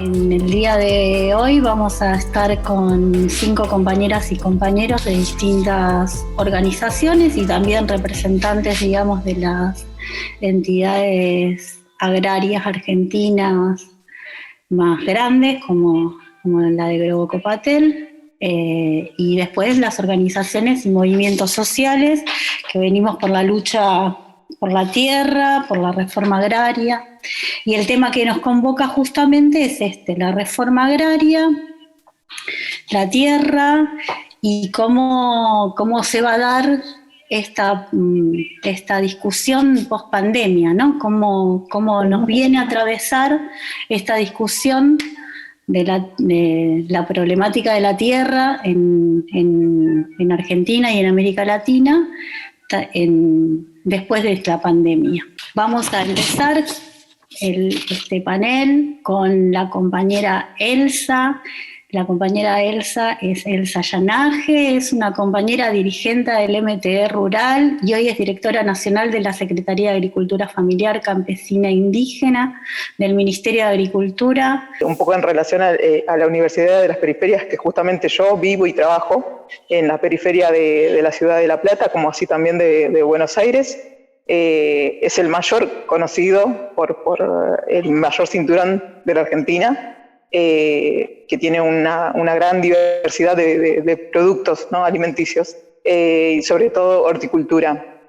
En el día de hoy vamos a estar con 5 compañeras y compañeros de distintas organizaciones y también representantes, digamos, de las entidades agrarias argentinas más grandes, como la de Grobocopatel, y después las organizaciones y movimientos sociales que venimos por la lucha por la tierra, por la reforma agraria. Y el tema que nos convoca justamente es la reforma agraria, la tierra y cómo se va a dar esta discusión post pandemia, ¿no? Cómo nos viene a atravesar esta discusión de la problemática de la tierra en Argentina y en América Latina después de esta pandemia. Vamos a empezar este panel con la compañera Elsa. La compañera Elsa es Elsa Llanaje, es una compañera dirigente del MTE Rural y hoy es directora nacional de la Secretaría de Agricultura Familiar, Campesina e Indígena del Ministerio de Agricultura. Un poco en relación a la Universidad de las Periferias, que justamente yo vivo y trabajo en la periferia de la ciudad de La Plata, como así también de Buenos Aires. Es el mayor conocido por el mayor cinturón de la Argentina, que tiene una gran diversidad de productos, ¿no?, alimenticios, y sobre todo horticultura.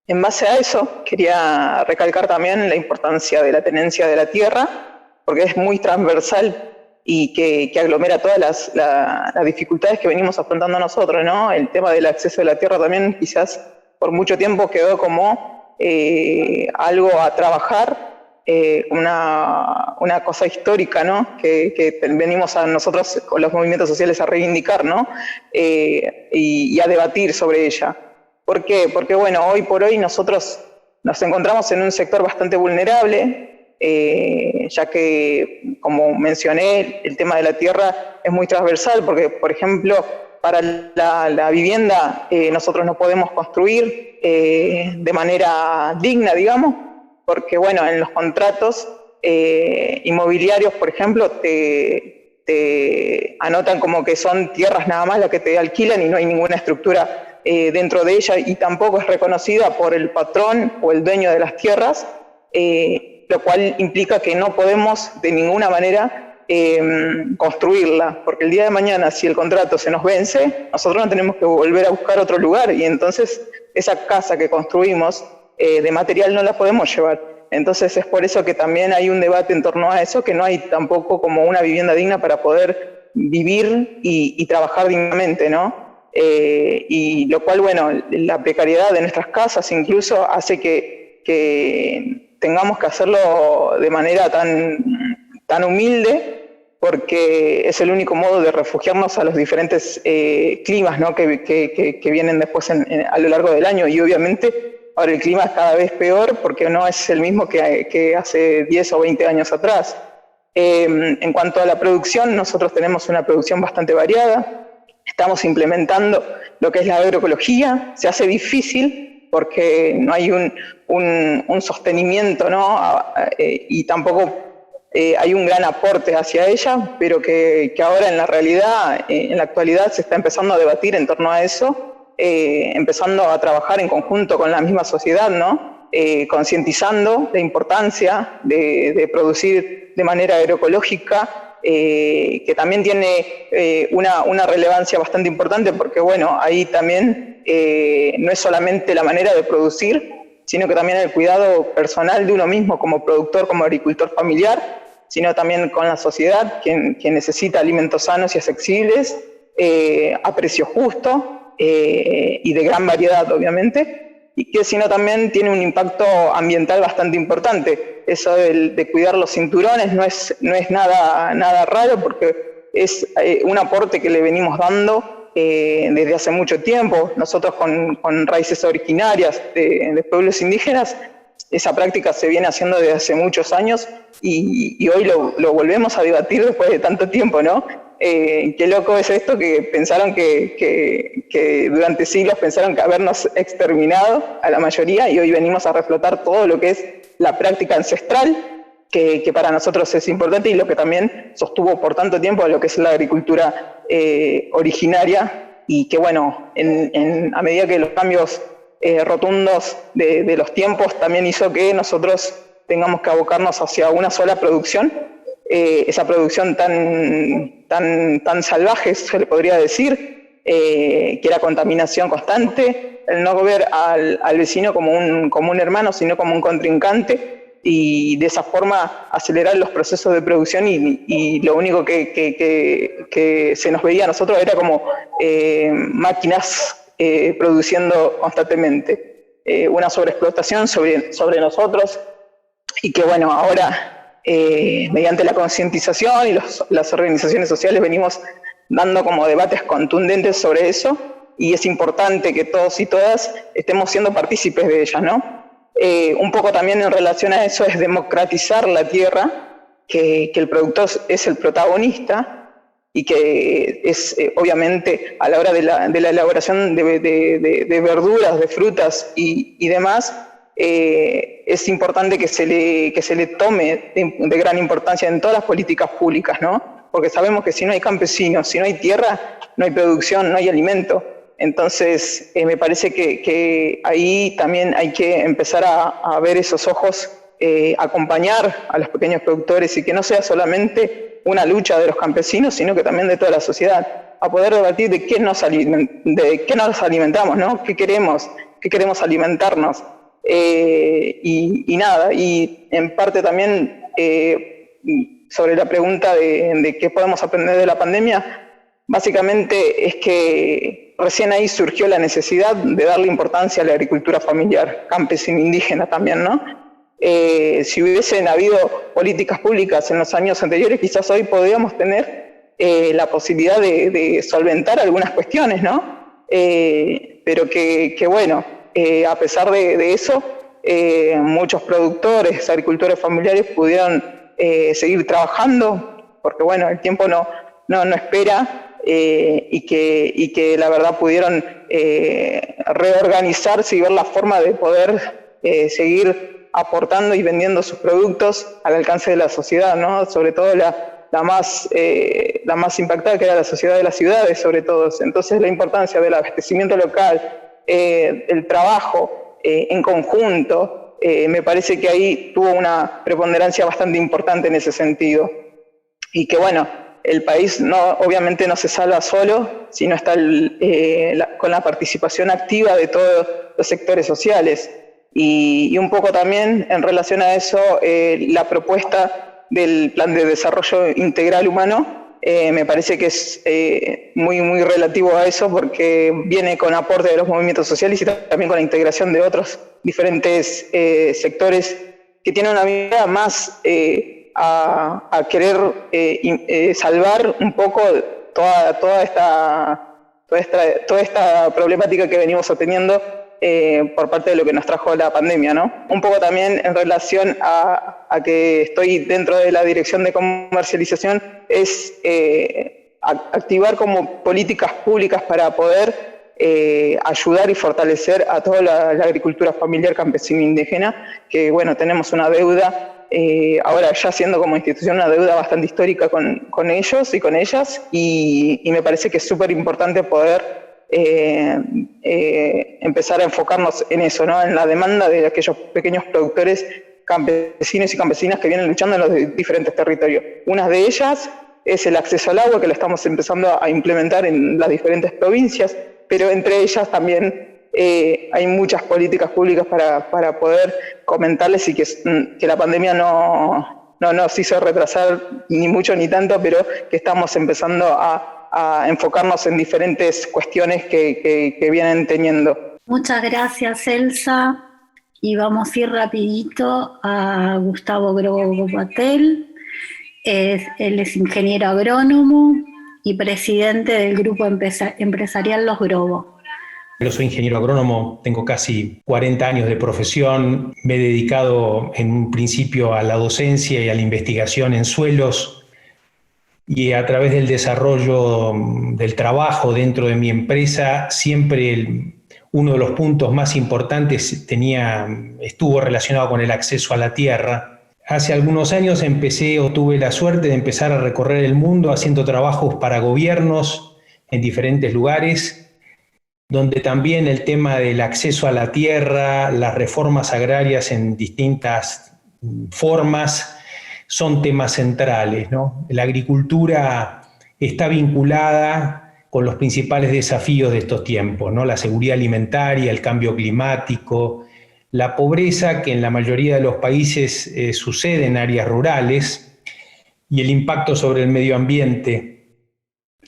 En base a eso, quería recalcar también la importancia de la tenencia de la tierra, porque es muy transversal y que aglomera todas las dificultades que venimos afrontando nosotros, ¿no? El tema del acceso a la tierra también quizás por mucho tiempo quedó como algo a trabajar, una cosa histórica, ¿no?, que venimos a nosotros con los movimientos sociales a reivindicar, ¿no?, y a debatir sobre ella. ¿Por qué? Porque bueno, hoy por hoy nosotros nos encontramos en un sector bastante vulnerable, ya que, como mencioné, el tema de la tierra es muy transversal, porque, por ejemplo, para la vivienda nosotros no podemos construir de manera digna, digamos, porque bueno, en los contratos inmobiliarios, por ejemplo, te anotan como que son tierras nada más las que te alquilan y no hay ninguna estructura dentro de ella, y tampoco es reconocida por el patrón o el dueño de las tierras, lo cual implica que no podemos de ninguna manera construirla, porque el día de mañana, si el contrato se nos vence, nosotros no tenemos que volver a buscar otro lugar, y entonces esa casa que construimos de material no la podemos llevar. Entonces es por eso que también hay un debate en torno a eso, que no hay tampoco como una vivienda digna para poder vivir y trabajar dignamente, ¿no? Y lo cual, bueno, la precariedad de nuestras casas incluso hace que tengamos que hacerlo de manera tan humilde, porque es el único modo de refugiarnos a los diferentes climas, ¿no?, que vienen después a lo largo del año. Y obviamente ahora el clima es cada vez peor porque no es el mismo que hace 10 o 20 años atrás. En cuanto a la producción, nosotros tenemos una producción bastante variada. Estamos implementando lo que es la agroecología. Se hace difícil porque no hay un sostenimiento, ¿no?, y tampoco hay un gran aporte hacia ella, pero que ahora en la realidad, en la actualidad, se está empezando a debatir en torno a eso, empezando a trabajar en conjunto con la misma sociedad, ¿no?, concientizando la importancia de producir de manera agroecológica, que también tiene una relevancia bastante importante, porque bueno, ahí también no es solamente la manera de producir, sino que también el cuidado personal de uno mismo como productor, como agricultor familiar, sino también con la sociedad, que necesita alimentos sanos y accesibles, a precio justo y de gran variedad, obviamente, y que sino también tiene un impacto ambiental bastante importante. Eso de cuidar los cinturones no es nada raro, porque es un aporte que le venimos dando desde hace mucho tiempo. Nosotros con raíces originarias de pueblos indígenas, esa práctica se viene haciendo desde hace muchos años y hoy lo volvemos a debatir después de tanto tiempo, ¿no? Qué loco es esto, que pensaron que durante siglos pensaron que habernos exterminado a la mayoría, y hoy venimos a reflotar todo lo que es la práctica ancestral, que para nosotros es importante y lo que también sostuvo por tanto tiempo lo que es la agricultura originaria, y que bueno, a medida que los cambios rotundos de los tiempos también hizo que nosotros tengamos que abocarnos hacia una sola producción, esa producción tan salvaje, se le podría decir, que era contaminación constante, el no ver al vecino como un hermano, sino como un contrincante, y de esa forma acelerar los procesos de producción, y lo único que se nos veía a nosotros era como máquinas produciendo constantemente, una sobreexplotación sobre nosotros, y que bueno, ahora mediante la concientización y las organizaciones sociales venimos dando como debates contundentes sobre eso, y es importante que todos y todas estemos siendo partícipes de ellas, ¿no? Un poco también en relación a eso es democratizar la tierra, que el productor es el protagonista, y que es obviamente a la hora de la elaboración de verduras, de frutas y demás, es importante que se le tome de gran importancia en todas las políticas públicas, ¿no? Porque sabemos que si no hay campesinos, si no hay tierra, no hay producción, no hay alimento. Entonces, me parece que ahí también hay que empezar a ver esos ojos, acompañar a los pequeños productores, y que no sea solamente una lucha de los campesinos, sino que también de toda la sociedad, a poder debatir de qué nos alimentamos, ¿no? ¿Qué queremos alimentarnos? Y nada, y en parte también sobre la pregunta de qué podemos aprender de la pandemia, básicamente es que recién ahí surgió la necesidad de darle importancia a la agricultura familiar, campesina, indígena también, ¿no? Si hubiesen habido políticas públicas en los años anteriores, quizás hoy podríamos tener la posibilidad de solventar algunas cuestiones, ¿no? Pero que bueno, a pesar de eso, muchos productores, agricultores familiares pudieron seguir trabajando, porque bueno, el tiempo no espera, y que la verdad pudieron reorganizarse y ver la forma de poder seguir aportando y vendiendo sus productos al alcance de la sociedad, ¿no? Sobre todo la más impactada, que era la sociedad de las ciudades, sobre todo. Entonces, la importancia del abastecimiento local, el trabajo en conjunto, me parece que ahí tuvo una preponderancia bastante importante en ese sentido. Y que bueno, el país obviamente no se salva solo, sino está con la participación activa de todos los sectores sociales. Y un poco también en relación a eso, la propuesta del Plan de Desarrollo Integral Humano, me parece que es muy, muy relativo a eso, porque viene con aporte de los movimientos sociales y también con la integración de otros diferentes sectores que tienen una mirada más a querer salvar un poco toda esta problemática que venimos obteniendo por parte de lo que nos trajo la pandemia, ¿no? Un poco también en relación a que estoy dentro de la dirección de comercialización, es activar como políticas públicas para poder ayudar y fortalecer a toda la agricultura familiar, campesina e indígena, que bueno, tenemos una deuda, ahora ya siendo como institución una deuda bastante histórica con ellos y con ellas, y me parece que es súper importante poder empezar a enfocarnos en eso, ¿no? En la demanda de aquellos pequeños productores campesinos y campesinas que vienen luchando en los diferentes territorios. Una de ellas es el acceso al agua, que lo estamos empezando a implementar en las diferentes provincias, pero entre ellas también hay muchas políticas públicas para poder comentarles, y que la pandemia no nos hizo retrasar ni mucho ni tanto, pero que estamos empezando a enfocarnos en diferentes cuestiones que vienen teniendo. Muchas gracias, Elsa. Y vamos a ir rapidito a Gustavo Grobo Batel. Él es ingeniero agrónomo y presidente del grupo empresarial Los Grobo. Yo soy ingeniero agrónomo, tengo casi 40 años de profesión, me he dedicado en un principio a la docencia y a la investigación en suelos, y a través del desarrollo del trabajo dentro de mi empresa, siempre uno de los puntos más importantes estuvo relacionado con el acceso a la tierra. Hace algunos años tuve la suerte de empezar a recorrer el mundo haciendo trabajos para gobiernos en diferentes lugares, donde también el tema del acceso a la tierra, las reformas agrarias en distintas formas, son temas centrales, ¿no? La agricultura está vinculada con los principales desafíos de estos tiempos, ¿no? La seguridad alimentaria, el cambio climático, la pobreza que en la mayoría de los países sucede en áreas rurales y el impacto sobre el medio ambiente.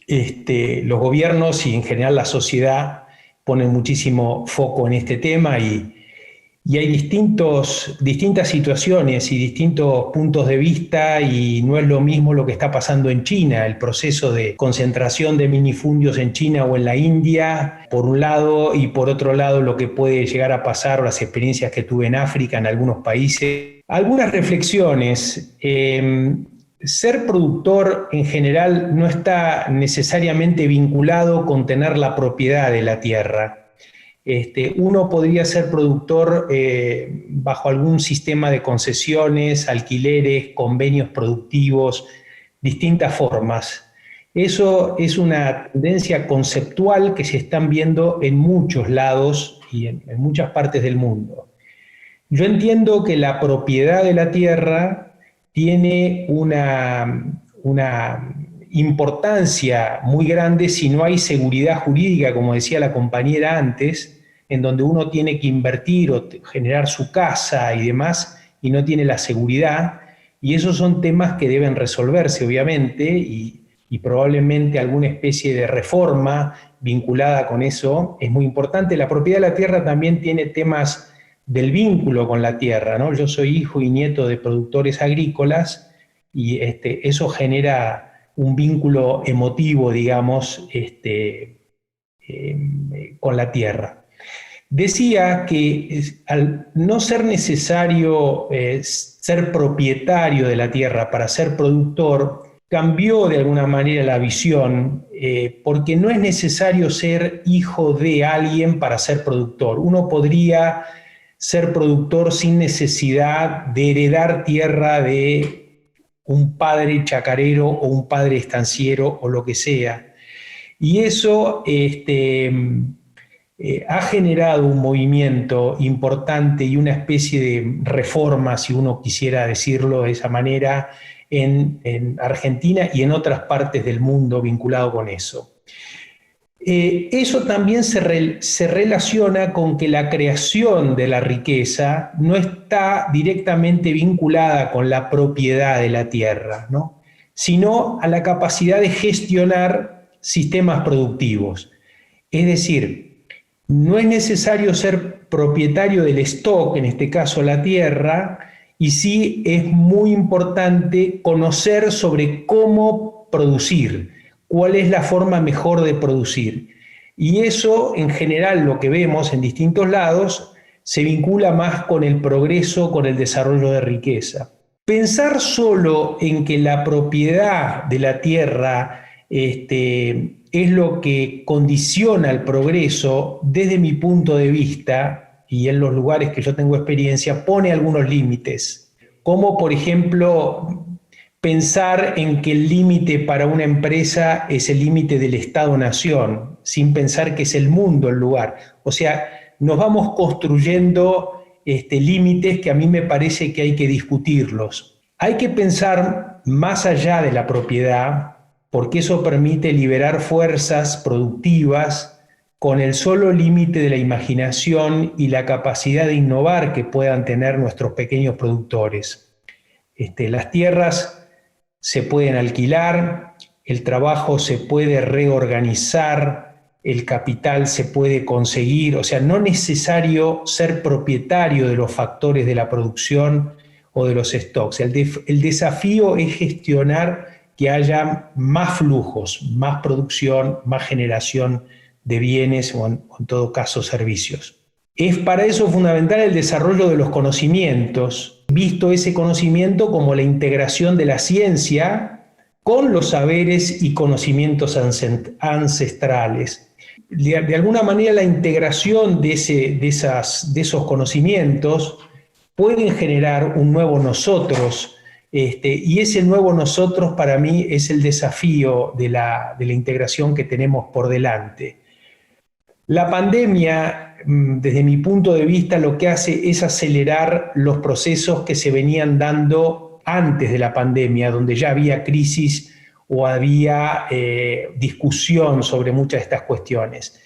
Los gobiernos y en general la sociedad ponen muchísimo foco en este tema y hay distintas situaciones y distintos puntos de vista, y no es lo mismo lo que está pasando en China, el proceso de concentración de minifundios en China o en la India, por un lado, y por otro lado lo que puede llegar a pasar, o las experiencias que tuve en África, en algunos países. Algunas reflexiones. Ser productor en general no está necesariamente vinculado con tener la propiedad de la tierra. Uno podría ser productor bajo algún sistema de concesiones, alquileres, convenios productivos, distintas formas. Eso es una tendencia conceptual que se están viendo en muchos lados y en muchas partes del mundo. Yo entiendo que la propiedad de la tierra tiene una importancia muy grande si no hay seguridad jurídica, como decía la compañera antes, en donde uno tiene que invertir o generar su casa y demás, y no tiene la seguridad, y esos son temas que deben resolverse, obviamente, y probablemente alguna especie de reforma vinculada con eso es muy importante. La propiedad de la tierra también tiene temas del vínculo con la tierra, ¿no? Yo soy hijo y nieto de productores agrícolas y eso genera un vínculo emotivo, digamos, con la tierra. Decía que al no ser necesario ser propietario de la tierra para ser productor, cambió de alguna manera la visión, porque no es necesario ser hijo de alguien para ser productor. Uno podría ser productor sin necesidad de heredar tierra de un padre chacarero o un padre estanciero o lo que sea. Y eso ha generado un movimiento importante y una especie de reforma, si uno quisiera decirlo de esa manera, en Argentina y en otras partes del mundo vinculado con eso. Eso también se relaciona con que la creación de la riqueza no está directamente vinculada con la propiedad de la tierra, ¿no? Sino a la capacidad de gestionar sistemas productivos. Es decir, no es necesario ser propietario del stock, en este caso la tierra, y sí es muy importante conocer sobre cómo producir, cuál es la forma mejor de producir. Y eso, en general, lo que vemos en distintos lados, se vincula más con el progreso, con el desarrollo de riqueza. Pensar solo en que la propiedad de la tierra es lo que condiciona el progreso, desde mi punto de vista, y en los lugares que yo tengo experiencia, pone algunos límites. Como, por ejemplo, pensar en que el límite para una empresa es el límite del Estado-Nación, sin pensar que es el mundo el lugar. O sea, nos vamos construyendo límites que a mí me parece que hay que discutirlos. Hay que pensar más allá de la propiedad, porque eso permite liberar fuerzas productivas con el solo límite de la imaginación y la capacidad de innovar que puedan tener nuestros pequeños productores. Las tierras se pueden alquilar, el trabajo se puede reorganizar, el capital se puede conseguir, o sea, no es necesario ser propietario de los factores de la producción o de los stocks. El desafío es gestionar que haya más flujos, más producción, más generación de bienes o en todo caso servicios. Es para eso fundamental el desarrollo de los conocimientos, visto ese conocimiento como la integración de la ciencia con los saberes y conocimientos ancestrales. De alguna manera la integración de esos conocimientos pueden generar un nuevo nosotros, y ese nuevo nosotros para mí es el desafío de la integración que tenemos por delante. La pandemia, desde mi punto de vista, lo que hace es acelerar los procesos que se venían dando antes de la pandemia, donde ya había crisis o había discusión sobre muchas de estas cuestiones.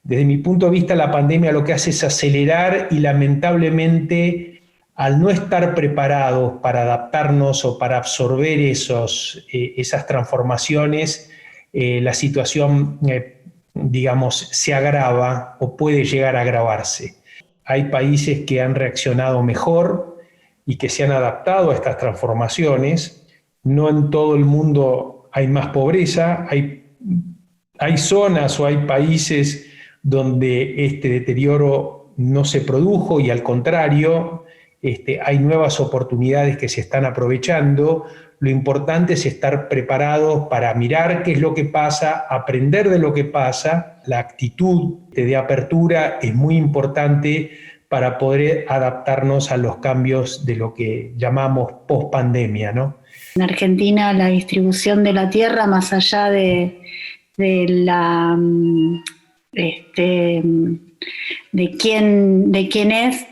Desde mi punto de vista, la pandemia lo que hace es acelerar y lamentablemente, al no estar preparados para adaptarnos o para absorber esas transformaciones, la situación, digamos, se agrava o puede llegar a agravarse. Hay países que han reaccionado mejor y que se han adaptado a estas transformaciones. No en todo el mundo hay más pobreza, hay zonas o hay países donde este deterioro no se produjo y al contrario, hay nuevas oportunidades que se están aprovechando. Lo importante es estar preparados para mirar qué es lo que pasa, aprender de lo que pasa. La actitud de apertura es muy importante para poder adaptarnos a los cambios de lo que llamamos post-pandemia, ¿no? En Argentina la distribución de la tierra, más allá de quién es,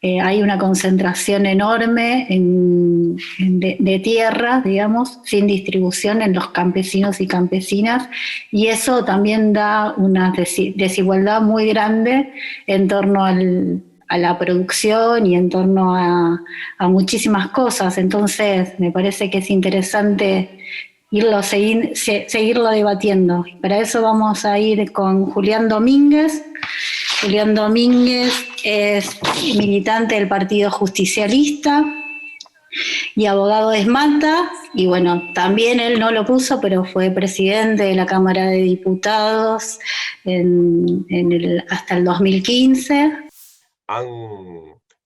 hay una concentración enorme de tierra, digamos, sin distribución en los campesinos y campesinas, y eso también da una desigualdad muy grande en torno a la producción y en torno a muchísimas cosas. Entonces me parece que es interesante seguirlo debatiendo. Para eso vamos a ir con Julián Domínguez. Julián Domínguez es militante del Partido Justicialista y abogado de Esmalta, y bueno, también él no lo puso, pero fue presidente de la Cámara de Diputados hasta el 2015. Han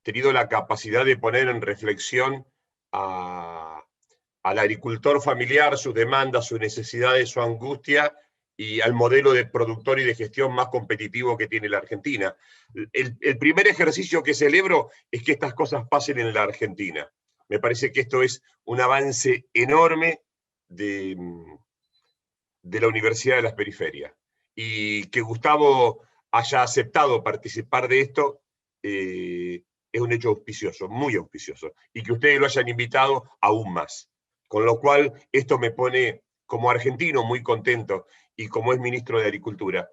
tenido la capacidad de poner en reflexión al agricultor familiar, sus demandas, sus necesidades, su angustia, y al modelo de productor y de gestión más competitivo que tiene la Argentina. El primer ejercicio que celebro es que estas cosas pasen en la Argentina. Me parece que esto es un avance enorme de la Universidad de las Periferias. Y que Gustavo haya aceptado participar de esto es un hecho auspicioso, muy auspicioso. Y que ustedes lo hayan invitado aún más. Con lo cual, esto me pone como argentino muy contento, y como es ministro de Agricultura.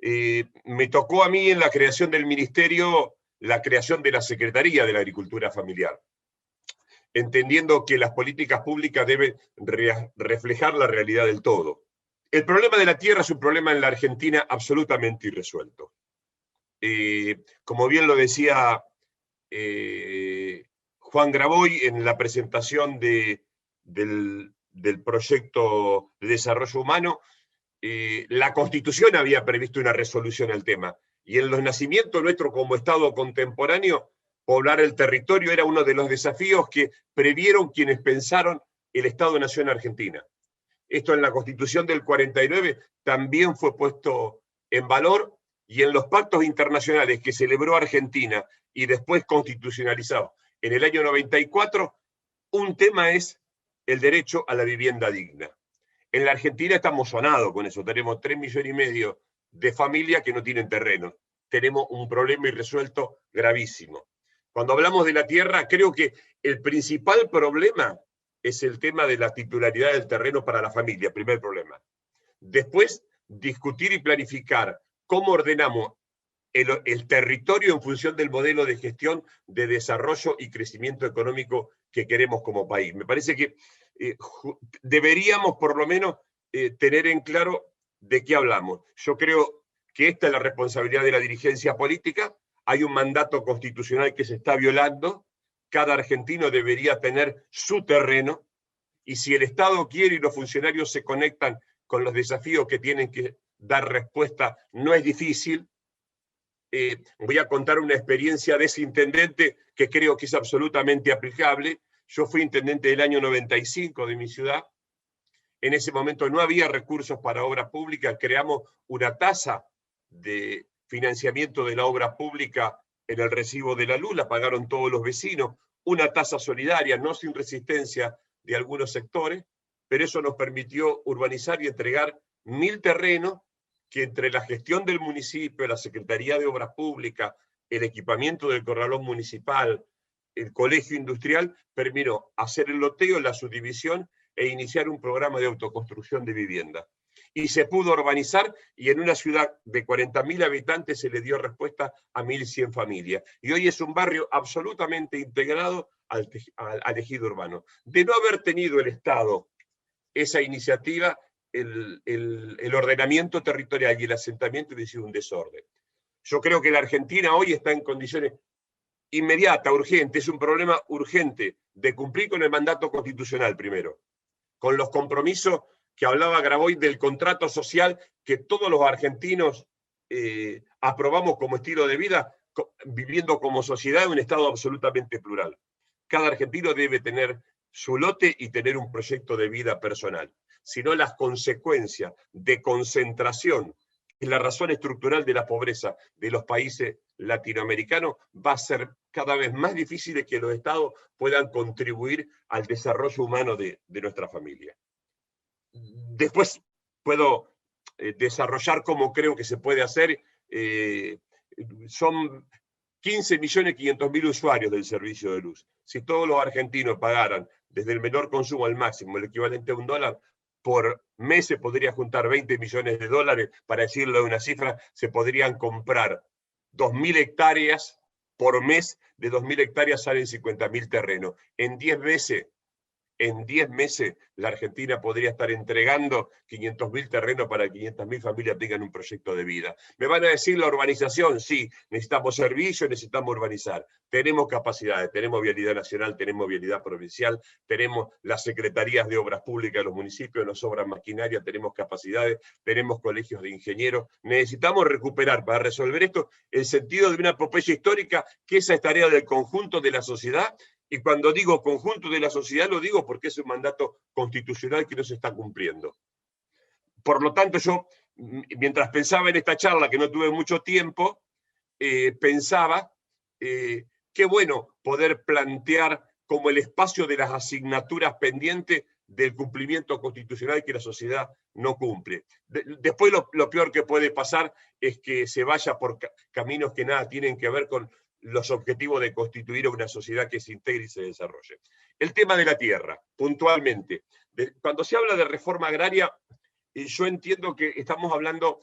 Me tocó a mí en la creación del ministerio, la creación de la Secretaría de la Agricultura Familiar, entendiendo que las políticas públicas deben reflejar la realidad del todo. El problema de la tierra es un problema en la Argentina absolutamente irresuelto. Como bien lo decía Juan Graboy en la presentación del proyecto de desarrollo humano, la Constitución había previsto una resolución al tema, y en los nacimientos nuestros como Estado contemporáneo, poblar el territorio era uno de los desafíos que previeron quienes pensaron el Estado-Nación Argentina. Esto en la Constitución del 49 también fue puesto en valor, y en los pactos internacionales que celebró Argentina y después constitucionalizado en el año 94, un tema es el derecho a la vivienda digna. En la Argentina estamos sonados con eso, tenemos 3,5 millones de familias que no tienen terreno. Tenemos un problema irresuelto gravísimo. Cuando hablamos de la tierra, creo que el principal problema es el tema de la titularidad del terreno para la familia, primer problema. Después, discutir y planificar cómo ordenamos el territorio en función del modelo de gestión, de desarrollo y crecimiento económico que queremos como país. Me parece que deberíamos por lo menos tener en claro de qué hablamos. Yo creo que esta es la responsabilidad de la dirigencia política. Hay un mandato constitucional que se está violando. Cada argentino debería tener su terreno, y si el Estado quiere y los funcionarios se conectan con los desafíos que tienen que dar respuesta, no es difícil. Voy a contar una experiencia de ese intendente que creo que es absolutamente aplicable. Yo fui intendente del año 95 de mi ciudad. En ese momento no había recursos para obra pública. Creamos una tasa de financiamiento de la obra pública en el recibo de la luz, la pagaron todos los vecinos, una tasa solidaria, no sin resistencia de algunos sectores, pero eso nos permitió urbanizar y entregar 1000 terrenos que entre la gestión del municipio, la Secretaría de Obras Públicas, el equipamiento del corralón municipal, el colegio industrial, permitió hacer el loteo, la subdivisión e iniciar un programa de autoconstrucción de vivienda. Y se pudo urbanizar, y en una ciudad de 40.000 habitantes se le dio respuesta a 1.100 familias. Y hoy es un barrio absolutamente integrado al ejido urbano. De no haber tenido el Estado esa iniciativa, el ordenamiento territorial y el asentamiento hubiera sido un desorden. Yo creo que la Argentina hoy está en condiciones inmediatas, urgentes, es un problema urgente de cumplir con el mandato constitucional primero, con los compromisos que hablaba Grabois del contrato social que todos los argentinos aprobamos como estilo de vida, viviendo como sociedad en un Estado absolutamente plural. Cada argentino debe tener su lote y tener un proyecto de vida personal. Si no, las consecuencias de concentración, que es la razón estructural de la pobreza de los países latinoamericanos, va a ser cada vez más difícil de que los Estados puedan contribuir al desarrollo humano de nuestra familia. Después puedo desarrollar cómo creo que se puede hacer. Son 15.500.000 usuarios del servicio de luz. Si todos los argentinos pagaran desde el menor consumo al máximo, el equivalente a $1, por mes se podría juntar 20 millones de dólares, para decirlo de una cifra, se podrían comprar 2.000 hectáreas por mes, de 2.000 hectáreas salen 50.000 terrenos. En 10 meses la Argentina podría estar entregando 500.000 terrenos para que 500.000 familias tengan un proyecto de vida. Me van a decir la urbanización, sí, necesitamos servicios, necesitamos urbanizar. Tenemos capacidades, tenemos vialidad nacional, tenemos vialidad provincial, tenemos las secretarías de obras públicas de los municipios, nos sobran maquinaria, tenemos capacidades, tenemos colegios de ingenieros. Necesitamos recuperar para resolver esto el sentido de una epopeya histórica, que esa es tarea del conjunto de la sociedad. Y cuando digo conjunto de la sociedad, lo digo porque es un mandato constitucional que no se está cumpliendo. Por lo tanto, yo, mientras pensaba en esta charla, que no tuve mucho tiempo, pensaba qué bueno poder plantear como el espacio de las asignaturas pendientes del cumplimiento constitucional que la sociedad no cumple. Después lo peor que puede pasar es que se vaya por caminos que nada tienen que ver con los objetivos de constituir una sociedad que se integre y se desarrolle. El tema de la tierra, puntualmente. Cuando se habla de reforma agraria, yo entiendo que estamos hablando,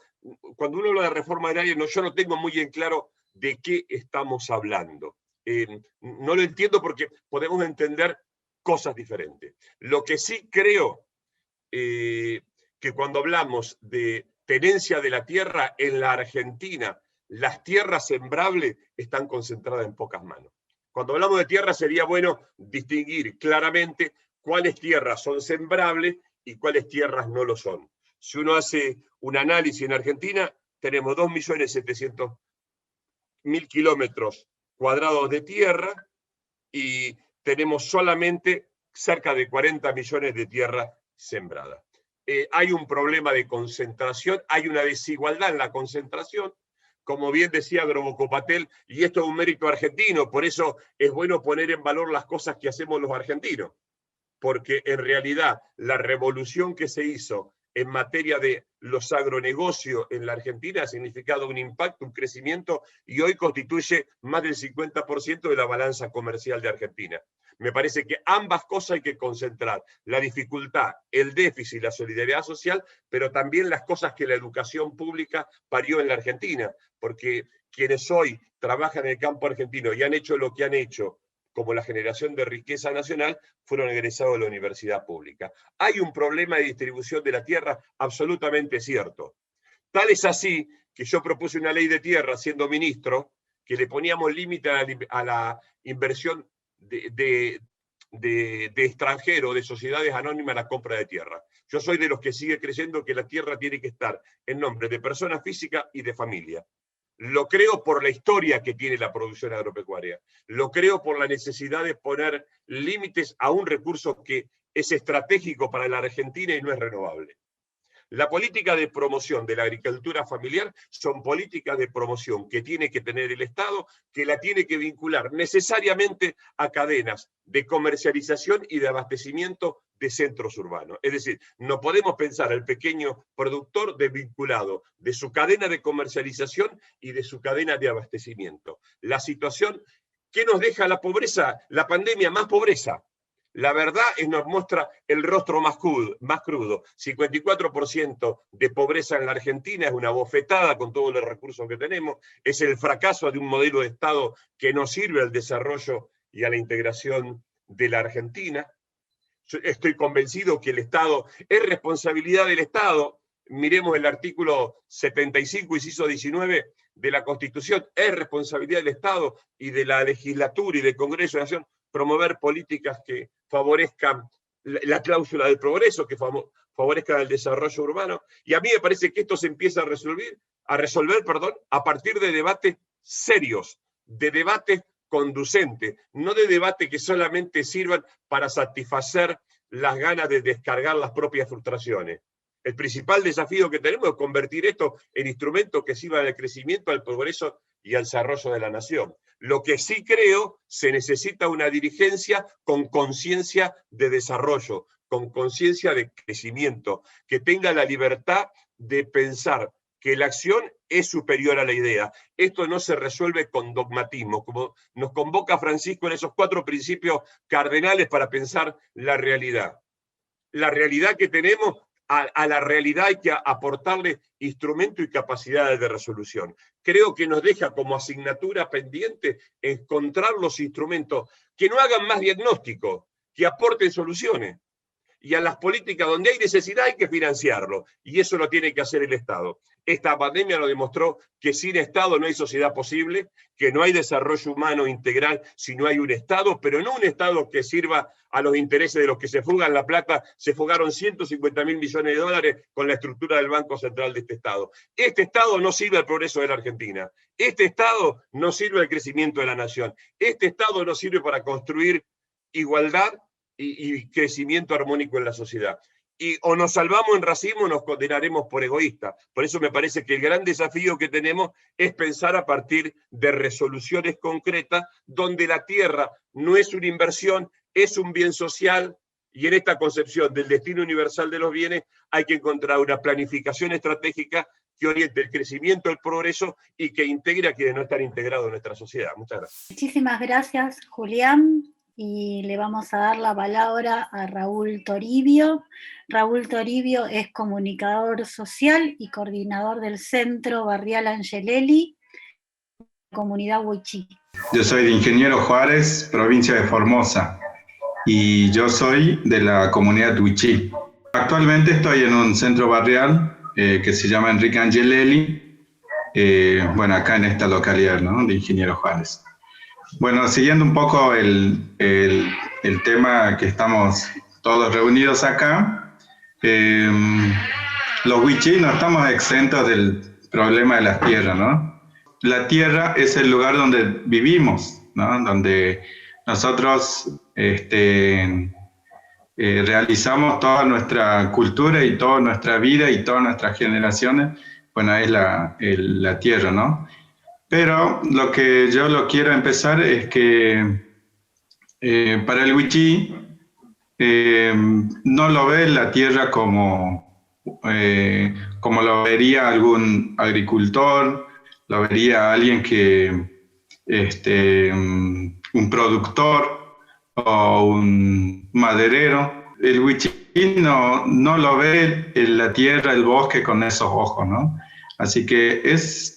cuando uno habla de reforma agraria, yo no tengo muy en claro de qué estamos hablando. No lo entiendo porque podemos entender cosas diferentes. Lo que sí creo que cuando hablamos de tenencia de la tierra en la Argentina, las tierras sembrables están concentradas en pocas manos. Cuando hablamos de tierra sería bueno distinguir claramente cuáles tierras son sembrables y cuáles tierras no lo son. Si uno hace un análisis en Argentina, tenemos 2.700.000 kilómetros cuadrados de tierra y tenemos solamente cerca de 40 millones de tierra sembrada. Hay un problema de concentración, hay una desigualdad en la concentración. Como bien decía Groboco Patel, y esto es un mérito argentino, por eso es bueno poner en valor las cosas que hacemos los argentinos, porque en realidad la revolución que se hizo en materia de los agronegocios en la Argentina ha significado un impacto, un crecimiento, y hoy constituye más del 50% de la balanza comercial de Argentina. Me parece que ambas cosas hay que concentrar, la dificultad, el déficit, la solidaridad social, pero también las cosas que la educación pública parió en la Argentina, porque quienes hoy trabajan en el campo argentino y han hecho lo que han hecho, como la generación de riqueza nacional, fueron egresados de la universidad pública. Hay un problema de distribución de la tierra absolutamente cierto. Tal es así que yo propuse una ley de tierra, siendo ministro, que le poníamos límite a la inversión de extranjeros, de sociedades anónimas a la compra de tierra. Yo soy de los que sigue creyendo que la tierra tiene que estar en nombre de personas físicas y de familia. Lo creo por la historia que tiene la producción agropecuaria. Lo creo por la necesidad de poner límites a un recurso que es estratégico para la Argentina y no es renovable. La política de promoción de la agricultura familiar son políticas de promoción que tiene que tener el Estado, que la tiene que vincular necesariamente a cadenas de comercialización y de abastecimiento de centros urbanos. Es decir, no podemos pensar al pequeño productor desvinculado de su cadena de comercialización y de su cadena de abastecimiento. La situación que nos deja la pobreza, la pandemia, más pobreza. La verdad nos muestra el rostro más crudo. 54% de pobreza en la Argentina es una bofetada con todos los recursos que tenemos. Es el fracaso de un modelo de Estado que no sirve al desarrollo y a la integración de la Argentina. Yo estoy convencido que el Estado es responsabilidad del Estado. Miremos el artículo 75, inciso 19 de la Constitución. Es responsabilidad del Estado y de la legislatura y del Congreso de la Nación promover políticas que favorezcan la cláusula del progreso, que favorezcan el desarrollo urbano. Y a mí me parece que esto se empieza a resolver a partir de debates serios, de debates conducentes, no de debates que solamente sirvan para satisfacer las ganas de descargar las propias frustraciones. El principal desafío que tenemos es convertir esto en instrumentos que sirvan al crecimiento, al progreso y al desarrollo de la nación. Lo que sí creo, se necesita una dirigencia con conciencia de desarrollo, con conciencia de crecimiento, que tenga la libertad de pensar que la acción es superior a la idea. Esto no se resuelve con dogmatismo, como nos convoca Francisco en esos 4 principios cardenales para pensar la realidad. La realidad que tenemos, a la realidad hay que aportarle instrumentos y capacidades de resolución. Creo que nos deja como asignatura pendiente encontrar los instrumentos que no hagan más diagnóstico, que aporten soluciones. Y a las políticas donde hay necesidad hay que financiarlo, y eso lo tiene que hacer el Estado. Esta pandemia lo demostró que sin Estado no hay sociedad posible, que no hay desarrollo humano integral si no hay un Estado, pero no un Estado que sirva a los intereses de los que se fugan la plata. Se fugaron 150.000 millones de dólares con la estructura del Banco Central de este Estado. Este Estado no sirve al progreso de la Argentina. Este Estado no sirve al crecimiento de la nación. Este Estado no sirve para construir igualdad y crecimiento armónico en la sociedad. Y o nos salvamos en racismo o nos condenaremos por egoístas. Por eso me parece que el gran desafío que tenemos es pensar a partir de resoluciones concretas donde la tierra no es una inversión, es un bien social, y en esta concepción del destino universal de los bienes hay que encontrar una planificación estratégica que oriente el crecimiento, el progreso y que integre a quienes no están integrados en nuestra sociedad. Muchas gracias. Muchísimas gracias, Julián. Y le vamos a dar la palabra a Raúl Toribio. Raúl Toribio es comunicador social y coordinador del Centro Barrial Angelelli, comunidad Huichí. Yo soy de Ingeniero Juárez, provincia de Formosa, y yo soy de la comunidad Huichí. Actualmente estoy en un centro barrial que se llama Enrique Angelelli, acá en esta localidad, ¿no?, de Ingeniero Juárez. Bueno, siguiendo un poco el tema que estamos todos reunidos acá, los Huichí no estamos exentos del problema de la tierra, ¿no? La tierra es el lugar donde vivimos, ¿no?, donde nosotros realizamos toda nuestra cultura y toda nuestra vida y todas nuestras generaciones. Bueno, es la tierra, ¿no? Pero lo que yo quiero empezar es que para el Huichí no lo ve la tierra como lo vería algún agricultor, lo vería alguien que, un productor o un maderero. El Huichí no lo ve la tierra, el bosque con esos ojos, ¿no? Así que es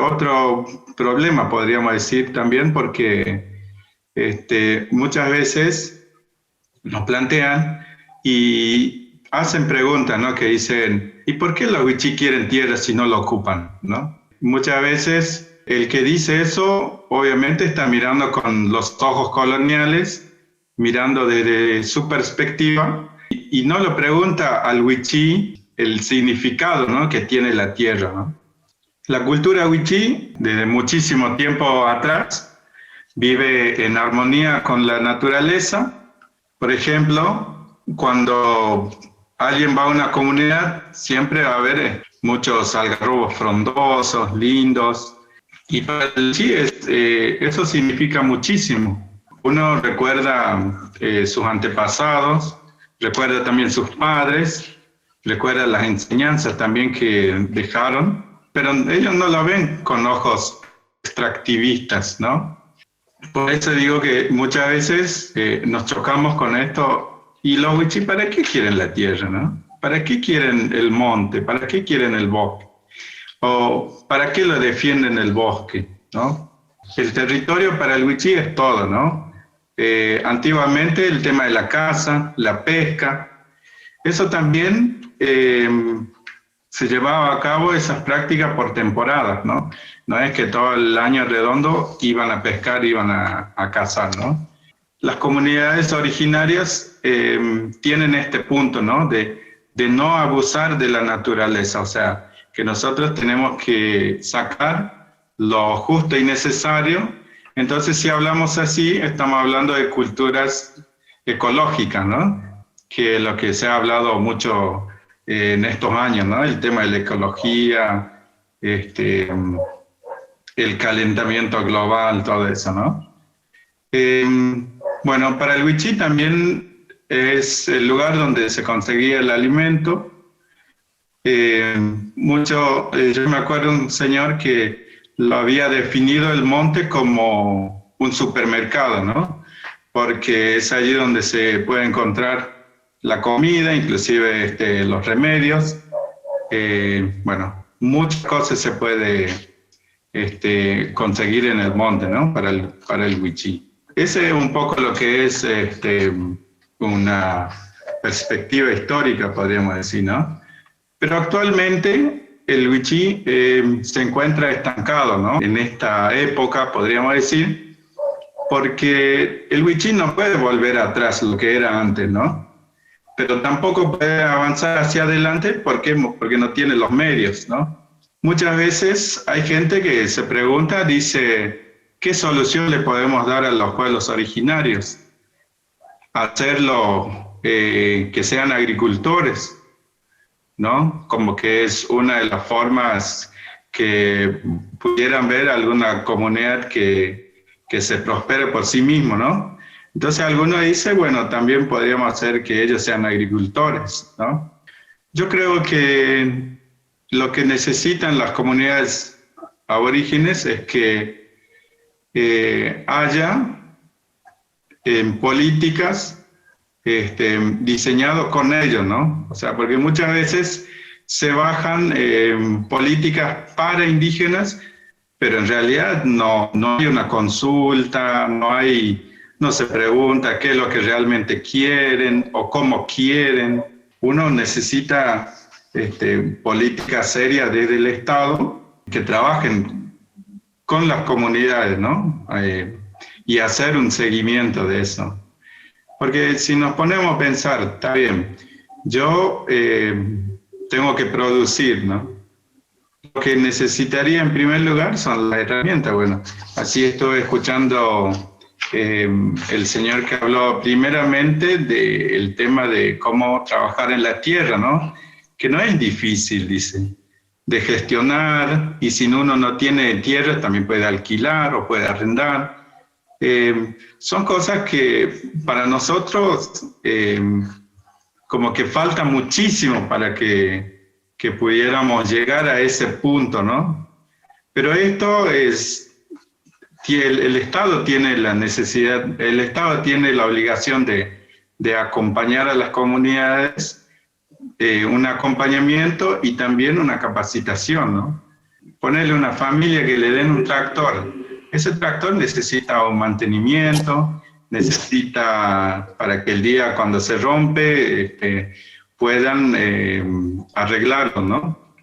otro problema, podríamos decir también, porque muchas veces nos plantean y hacen preguntas, ¿no?, que dicen, ¿y por qué los Huichí quieren tierra si no lo ocupan?, ¿no? Muchas veces el que dice eso obviamente está mirando con los ojos coloniales, mirando desde su perspectiva, y no le pregunta al Huichí el significado, ¿no?, que tiene la tierra, ¿no? La cultura Huichí, desde muchísimo tiempo atrás, vive en armonía con la naturaleza. Por ejemplo, cuando alguien va a una comunidad, siempre va a haber muchos algarrobos frondosos, lindos, y para el Wichí eso significa muchísimo. Uno recuerda sus antepasados, recuerda también sus padres, recuerda las enseñanzas también que dejaron, pero ellos no lo ven con ojos extractivistas, ¿no? Por eso digo que muchas veces nos chocamos con esto. ¿Y los Wichí para qué quieren la tierra, no? ¿Para qué quieren el monte? ¿Para qué quieren el bosque? ¿O para qué lo defienden el bosque, no? El territorio para el Wichí es todo, ¿no? Antiguamente el tema de la caza, la pesca, eso también se llevaba a cabo esas prácticas por temporadas, ¿no? No es que todo el año redondo iban a pescar, iban a cazar, ¿no? Las comunidades originarias tienen este punto, ¿no? De no abusar de la naturaleza, o sea, que nosotros tenemos que sacar lo justo y necesario. Entonces, si hablamos así, estamos hablando de culturas ecológicas, ¿no? Que es lo que se ha hablado mucho en estos años, ¿no? El tema de la ecología, el calentamiento global, todo eso, ¿no? Bueno, para el Wichí también es el lugar donde se conseguía el alimento. Yo me acuerdo de un señor que lo había definido el monte como un supermercado, ¿no? Porque es allí donde se puede encontrar la comida, inclusive los remedios. Bueno, muchas cosas se puede conseguir en el monte, ¿no? Para el Wichí. Ese es un poco lo que es una perspectiva histórica, podríamos decir, ¿no? Pero actualmente el Wichí se encuentra estancado, ¿no? En esta época, podríamos decir, porque el Wichí no puede volver atrás lo que era antes, ¿no? Pero tampoco puede avanzar hacia adelante porque no tiene los medios, ¿no? Muchas veces hay gente que se pregunta, dice, ¿qué solución le podemos dar a los pueblos originarios? Hacerlo que sean agricultores, ¿no? Como que es una de las formas que pudieran ver alguna comunidad que se prospere por sí mismo, ¿no? Entonces alguno dice, bueno, también podríamos hacer que ellos sean agricultores, ¿no? Yo creo que lo que necesitan las comunidades aborígenes es que haya políticas diseñadas con ellos, ¿no? O sea, porque muchas veces se bajan políticas para indígenas, pero en realidad no hay una consulta, no se pregunta qué es lo que realmente quieren o cómo quieren. Uno necesita políticas serias desde el Estado que trabajen con las comunidades, ¿no? Y hacer un seguimiento de eso. Porque si nos ponemos a pensar, está bien, yo tengo que producir, ¿no? Lo que necesitaría en primer lugar son las herramientas. Bueno, así estuve escuchando el señor que habló primeramente del tema de cómo trabajar en la tierra, ¿no? Que no es difícil, dice, de gestionar, y si uno no tiene tierra también puede alquilar o puede arrendar. Son cosas que para nosotros como que falta muchísimo para que pudiéramos llegar a ese punto, ¿no? Pero esto es, el Estado tiene la necesidad, el Estado tiene la obligación de acompañar a las comunidades, un acompañamiento y también una capacitación, ¿no? Ponerle a una familia que le den un tractor. Ese tractor necesita un mantenimiento, necesita para que el día cuando se rompe puedan arreglarlo, ¿no?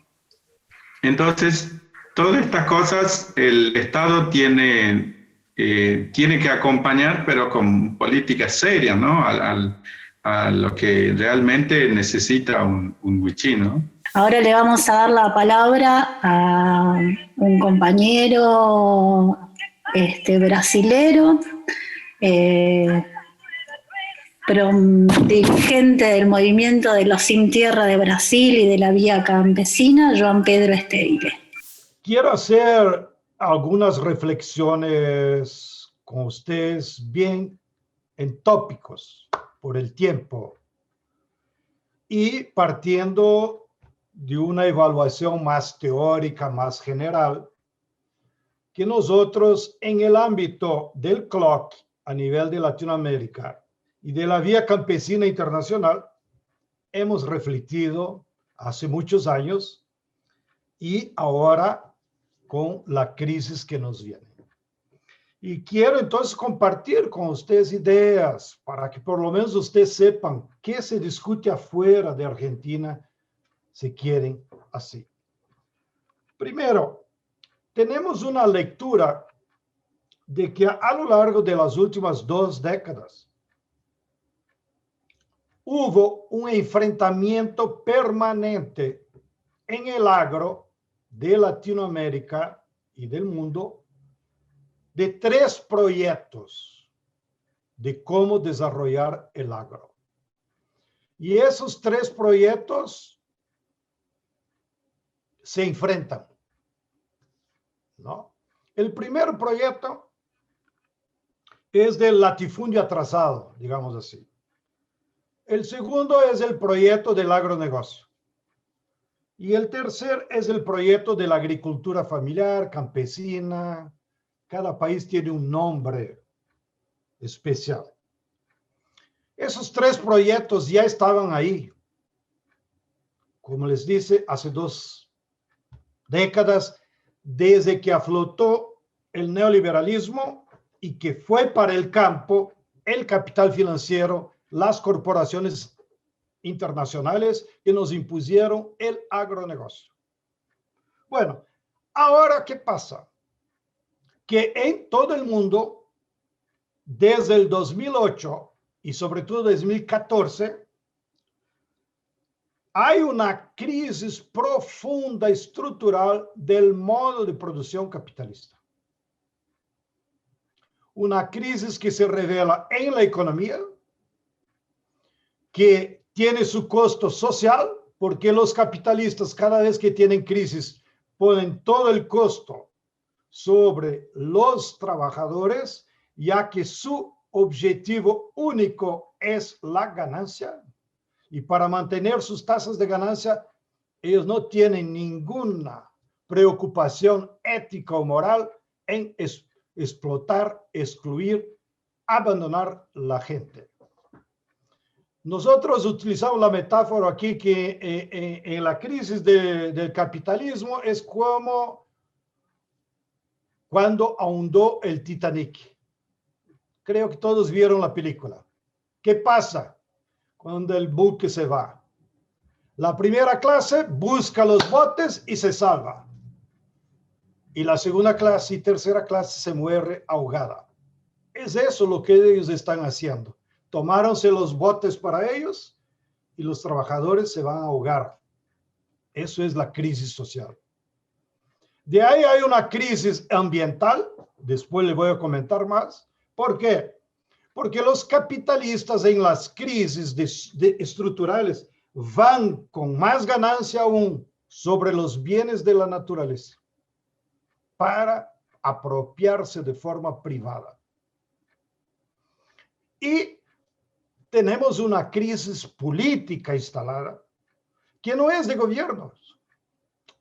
Entonces, todas estas cosas el Estado tiene que acompañar, pero con políticas serias, ¿no? A lo que realmente necesita un Wichí, ¿no? Ahora le vamos a dar la palabra a un compañero brasilero, dirigente del movimiento de los Sin Tierra de Brasil y de la Vía Campesina, João Pedro Esteire. Quiero hacer algunas reflexiones con ustedes bien en tópicos por el tiempo y partiendo de una evaluación más teórica, más general, que nosotros en el ámbito del CLOC a nivel de Latinoamérica y de la Vía Campesina Internacional hemos refletido hace muchos años y ahora con la crisis que nos viene. Y quiero entonces compartir con ustedes ideas para que por lo menos ustedes sepan qué se discute afuera de Argentina si quieren así. Primero, tenemos una lectura de que a lo largo de las últimas 2 décadas hubo un enfrentamiento permanente en el agro de Latinoamérica y del mundo de 3 proyectos de cómo desarrollar el agro. Y esos 3 proyectos se enfrentan, ¿no? El primer proyecto es del latifundio atrasado, digamos así. El segundo es el proyecto del agronegocio. Y el tercer es el proyecto de la agricultura familiar, campesina. Cada país tiene un nombre especial. Esos 3 proyectos ya estaban ahí. Como les dice, hace 2 décadas, desde que aflotó el neoliberalismo y que fue para el campo el capital financiero, las corporaciones internacionales que nos impusieron el agronegocio. Bueno, ahora, ¿qué pasa? Que en todo el mundo, desde el 2008 y sobre todo 2014, hay una crisis profunda, estructural del modo de producción capitalista. Una crisis que se revela en la economía, que tiene su costo social, porque los capitalistas cada vez que tienen crisis ponen todo el costo sobre los trabajadores, ya que su objetivo único es la ganancia. Y para mantener sus tasas de ganancia, ellos no tienen ninguna preocupación ética o moral en explotar, excluir, abandonar la gente. Nosotros utilizamos la metáfora aquí que en la crisis del capitalismo es como cuando ahondó el Titanic. Creo que todos vieron la película. ¿Qué pasa cuando el buque se va? La primera clase busca los botes y se salva. Y la segunda clase y tercera clase se muere ahogada. Es eso lo que ellos están haciendo. Tomáronse los botes para ellos y los trabajadores se van a ahogar. Eso es la crisis social. De ahí hay una crisis ambiental. Después les voy a comentar más. ¿Por qué? Porque los capitalistas en las crisis estructurales van con más ganancia aún sobre los bienes de la naturaleza para apropiarse de forma privada. Y tenemos una crisis política instalada que no es de gobiernos,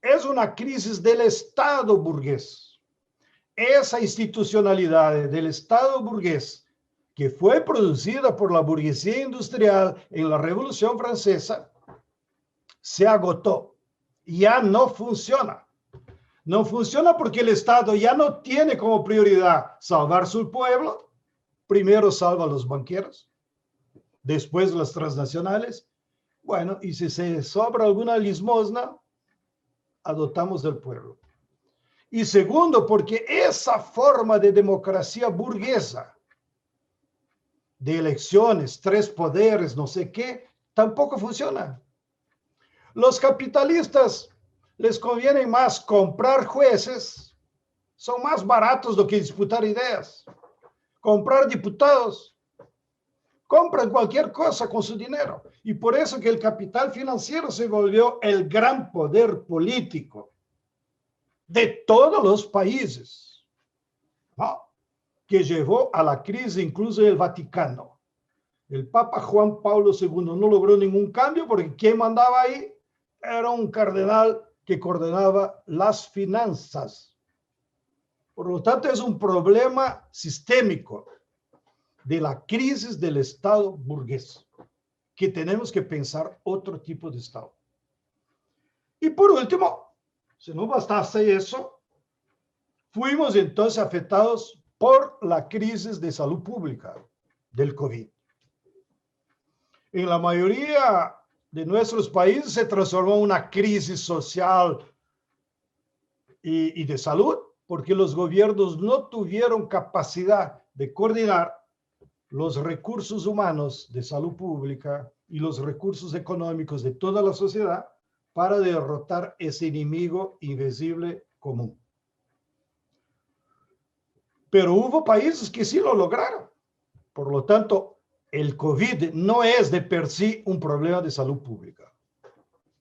es una crisis del Estado burgués. Esa institucionalidad del Estado burgués que fue producida por la burguesía industrial en la Revolución Francesa, se agotó. Ya no funciona. No funciona porque el Estado ya no tiene como prioridad salvar su pueblo. Primero salva a los banqueros, después las transnacionales. Bueno, y si se sobra alguna limosna, adoptamos del pueblo. Y segundo, porque esa forma de democracia burguesa, de elecciones, 3 poderes, no sé qué, tampoco funciona. Los capitalistas les conviene más comprar jueces, son más baratos do que disputar ideas. Comprar diputados, compran cualquier cosa con su dinero. Y por eso que el capital financiero se volvió el gran poder político de todos los países, ¿no? Que llevó a la crisis incluso el Vaticano. El Papa Juan Pablo II no logró ningún cambio porque quien mandaba ahí era un cardenal que coordinaba las finanzas. Por lo tanto, es un problema sistémico de la crisis del Estado burgués, que tenemos que pensar otro tipo de Estado. Y por último, si no bastase eso, fuimos entonces afectados por la crisis de salud pública del COVID. En la mayoría de nuestros países se transformó en una crisis social y de salud, porque los gobiernos no tuvieron capacidad de coordinar los recursos humanos de salud pública y los recursos económicos de toda la sociedad para derrotar ese enemigo invisible común. Pero hubo países que sí lo lograron. Por lo tanto, el COVID no es de per sí un problema de salud pública.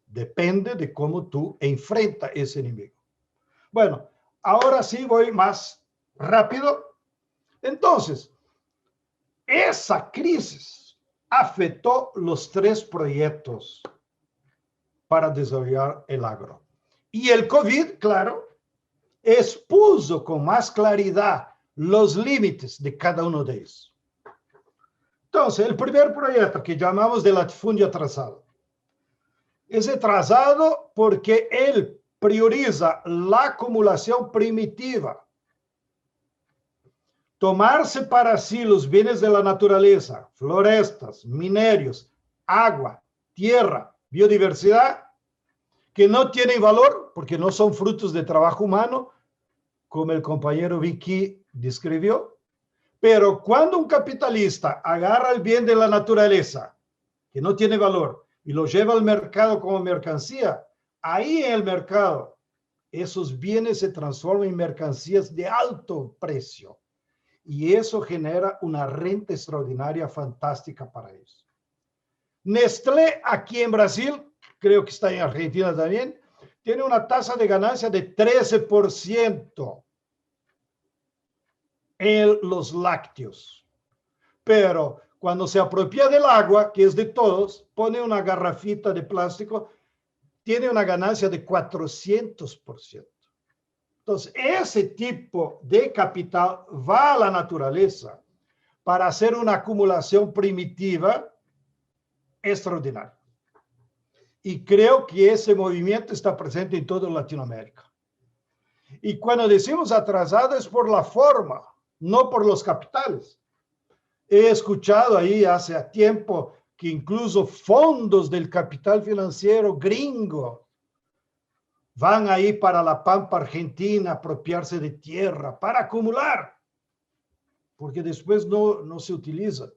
Depende de cómo tú enfrentas ese enemigo. Bueno, ahora sí voy más rápido. Entonces, esa crisis afectó los 3 proyectos para desarrollar el agro. Y el COVID, claro, expuso con más claridad los límites de cada uno de ellos. Entonces, el primer proyecto que llamamos de latifundio atrasado. Es atrasado porque él prioriza la acumulación primitiva. Tomarse para sí los bienes de la naturaleza, florestas, minerios, agua, tierra, biodiversidad, que no tienen valor porque no son frutos de trabajo humano, como el compañero Vicky describió. Pero cuando un capitalista agarra el bien de la naturaleza, que no tiene valor, y lo lleva al mercado como mercancía, ahí en el mercado, esos bienes se transforman en mercancías de alto precio. Y eso genera una renta extraordinaria, fantástica para ellos. Nestlé, aquí en Brasil, creo que está en Argentina también, tiene una tasa de ganancia de 13% en los lácteos. Pero cuando se apropia del agua, que es de todos, pone una garrafita de plástico, tiene una ganancia de 400%. Entonces, ese tipo de capital va a la naturaleza para hacer una acumulación primitiva extraordinaria. Y creo que ese movimiento está presente en toda Latinoamérica. Y cuando decimos atrasado es por la forma, no por los capitales. He escuchado ahí hace tiempo que incluso fondos del capital financiero gringo van ahí para la Pampa Argentina a apropiarse de tierra para acumular, porque después no se utiliza.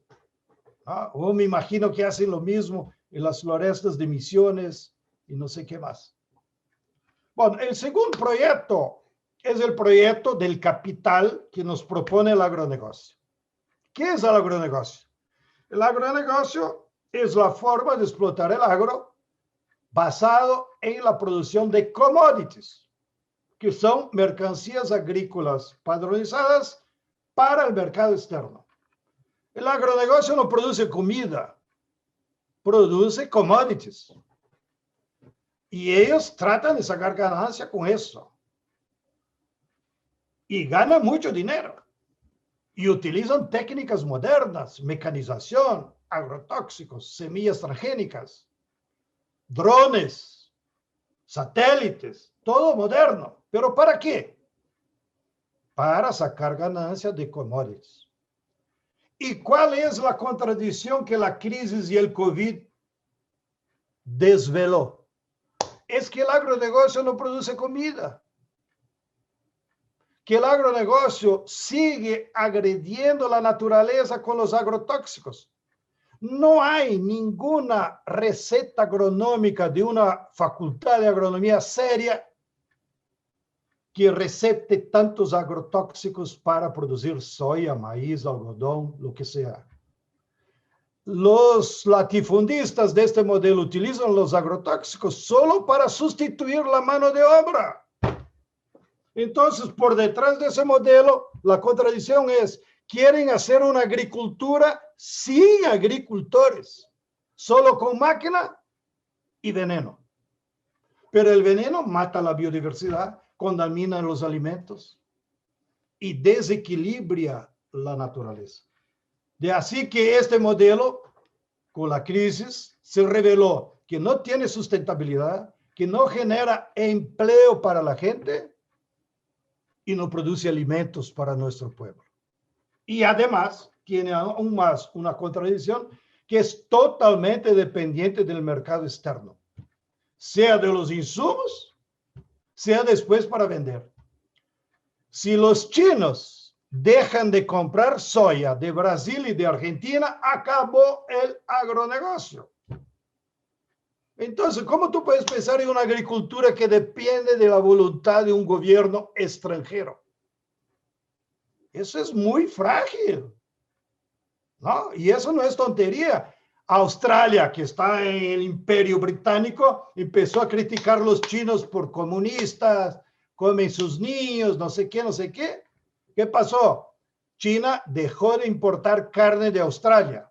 O me imagino que hacen lo mismo en las florestas de Misiones y no sé qué más. Bueno, el segundo proyecto es el proyecto del capital que nos propone el agronegocio. ¿Qué es el agronegocio? El agronegocio es la forma de explotar el agro basado en la producción de commodities, que son mercancías agrícolas padronizadas para el mercado externo. El agronegocio no produce comida, produce commodities. Y ellos tratan de sacar ganancia con eso. Y ganan mucho dinero. Y utilizan técnicas modernas, mecanización, agrotóxicos, semillas transgénicas, drones, satélites, todo moderno. ¿Pero para qué? Para sacar ganancias de commodities. ¿Y cuál es la contradicción que la crisis y el COVID desveló? Es que el agronegocio no produce comida. Que el agronegocio sigue agrediendo la naturaleza con los agrotóxicos. No hay ninguna receta agronómica de una facultad de agronomía seria que recete tantos agrotóxicos para producir soya, maíz, algodón, lo que sea. los latifundistas de este modelo utilizan los agrotóxicos solo para sustituir la mano de obra. Entonces, por detrás de ese modelo, la contradicción es, quieren hacer una agricultura sin agricultores, solo con máquina y veneno. Pero el veneno mata la biodiversidad, contamina los alimentos y desequilibra la naturaleza. De así que este modelo, con la crisis, se reveló que no tiene sustentabilidad, que no genera empleo para la gente y no produce alimentos para nuestro pueblo. Y además, tiene aún más una contradicción, que es totalmente dependiente del mercado externo, sea de los insumos, sea después para vender. Si los chinos dejan de comprar soya de Brasil y de Argentina, acabó el agronegocio. Entonces, ¿cómo tú puedes pensar en una agricultura que depende de la voluntad de un gobierno extranjero? Eso es muy frágil, ¿no? Y eso no es tontería. Australia, que está en el Imperio Británico, empezó a criticar a los chinos por comunistas, comen sus niños, no sé qué, no sé qué. ¿Qué pasó? China dejó de importar carne de Australia.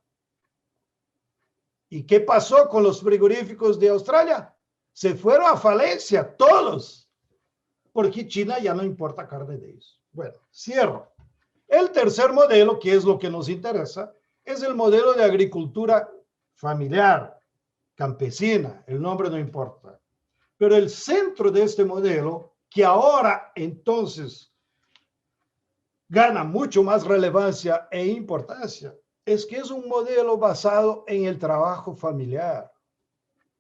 ¿Y qué pasó con los frigoríficos de Australia? Se fueron a falencia, todos, porque China ya no importa carne de ellos. Bueno, cierro. El tercer modelo, que es lo que nos interesa, es el modelo de agricultura familiar, campesina, el nombre no importa. Pero el centro de este modelo, que ahora entonces gana mucho más relevancia e importancia, es que es un modelo basado en el trabajo familiar.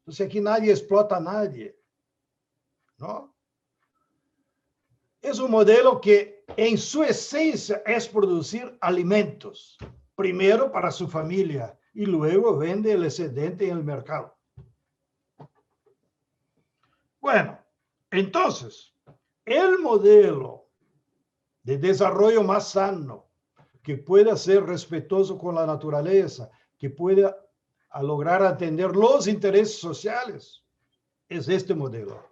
Entonces aquí nadie explota a nadie, ¿no? Es un modelo que en su esencia es producir alimentos, primero para su familia y luego vende el excedente en el mercado. Bueno, entonces, el modelo de desarrollo más sano, que pueda ser respetuoso con la naturaleza, que pueda lograr atender los intereses sociales, es este modelo,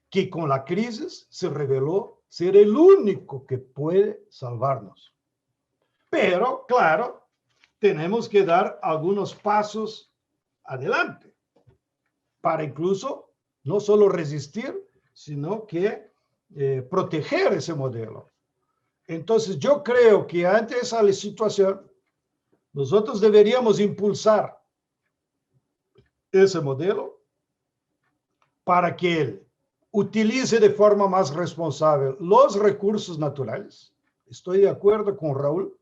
que con la crisis se reveló ser el único que puede salvarnos. Pero, claro, tenemos que dar algunos pasos adelante para incluso no solo resistir, sino que proteger ese modelo. Entonces, yo creo que ante esa situación, nosotros deberíamos impulsar ese modelo para que él utilice de forma más responsable los recursos naturales. Estoy de acuerdo con Raúl.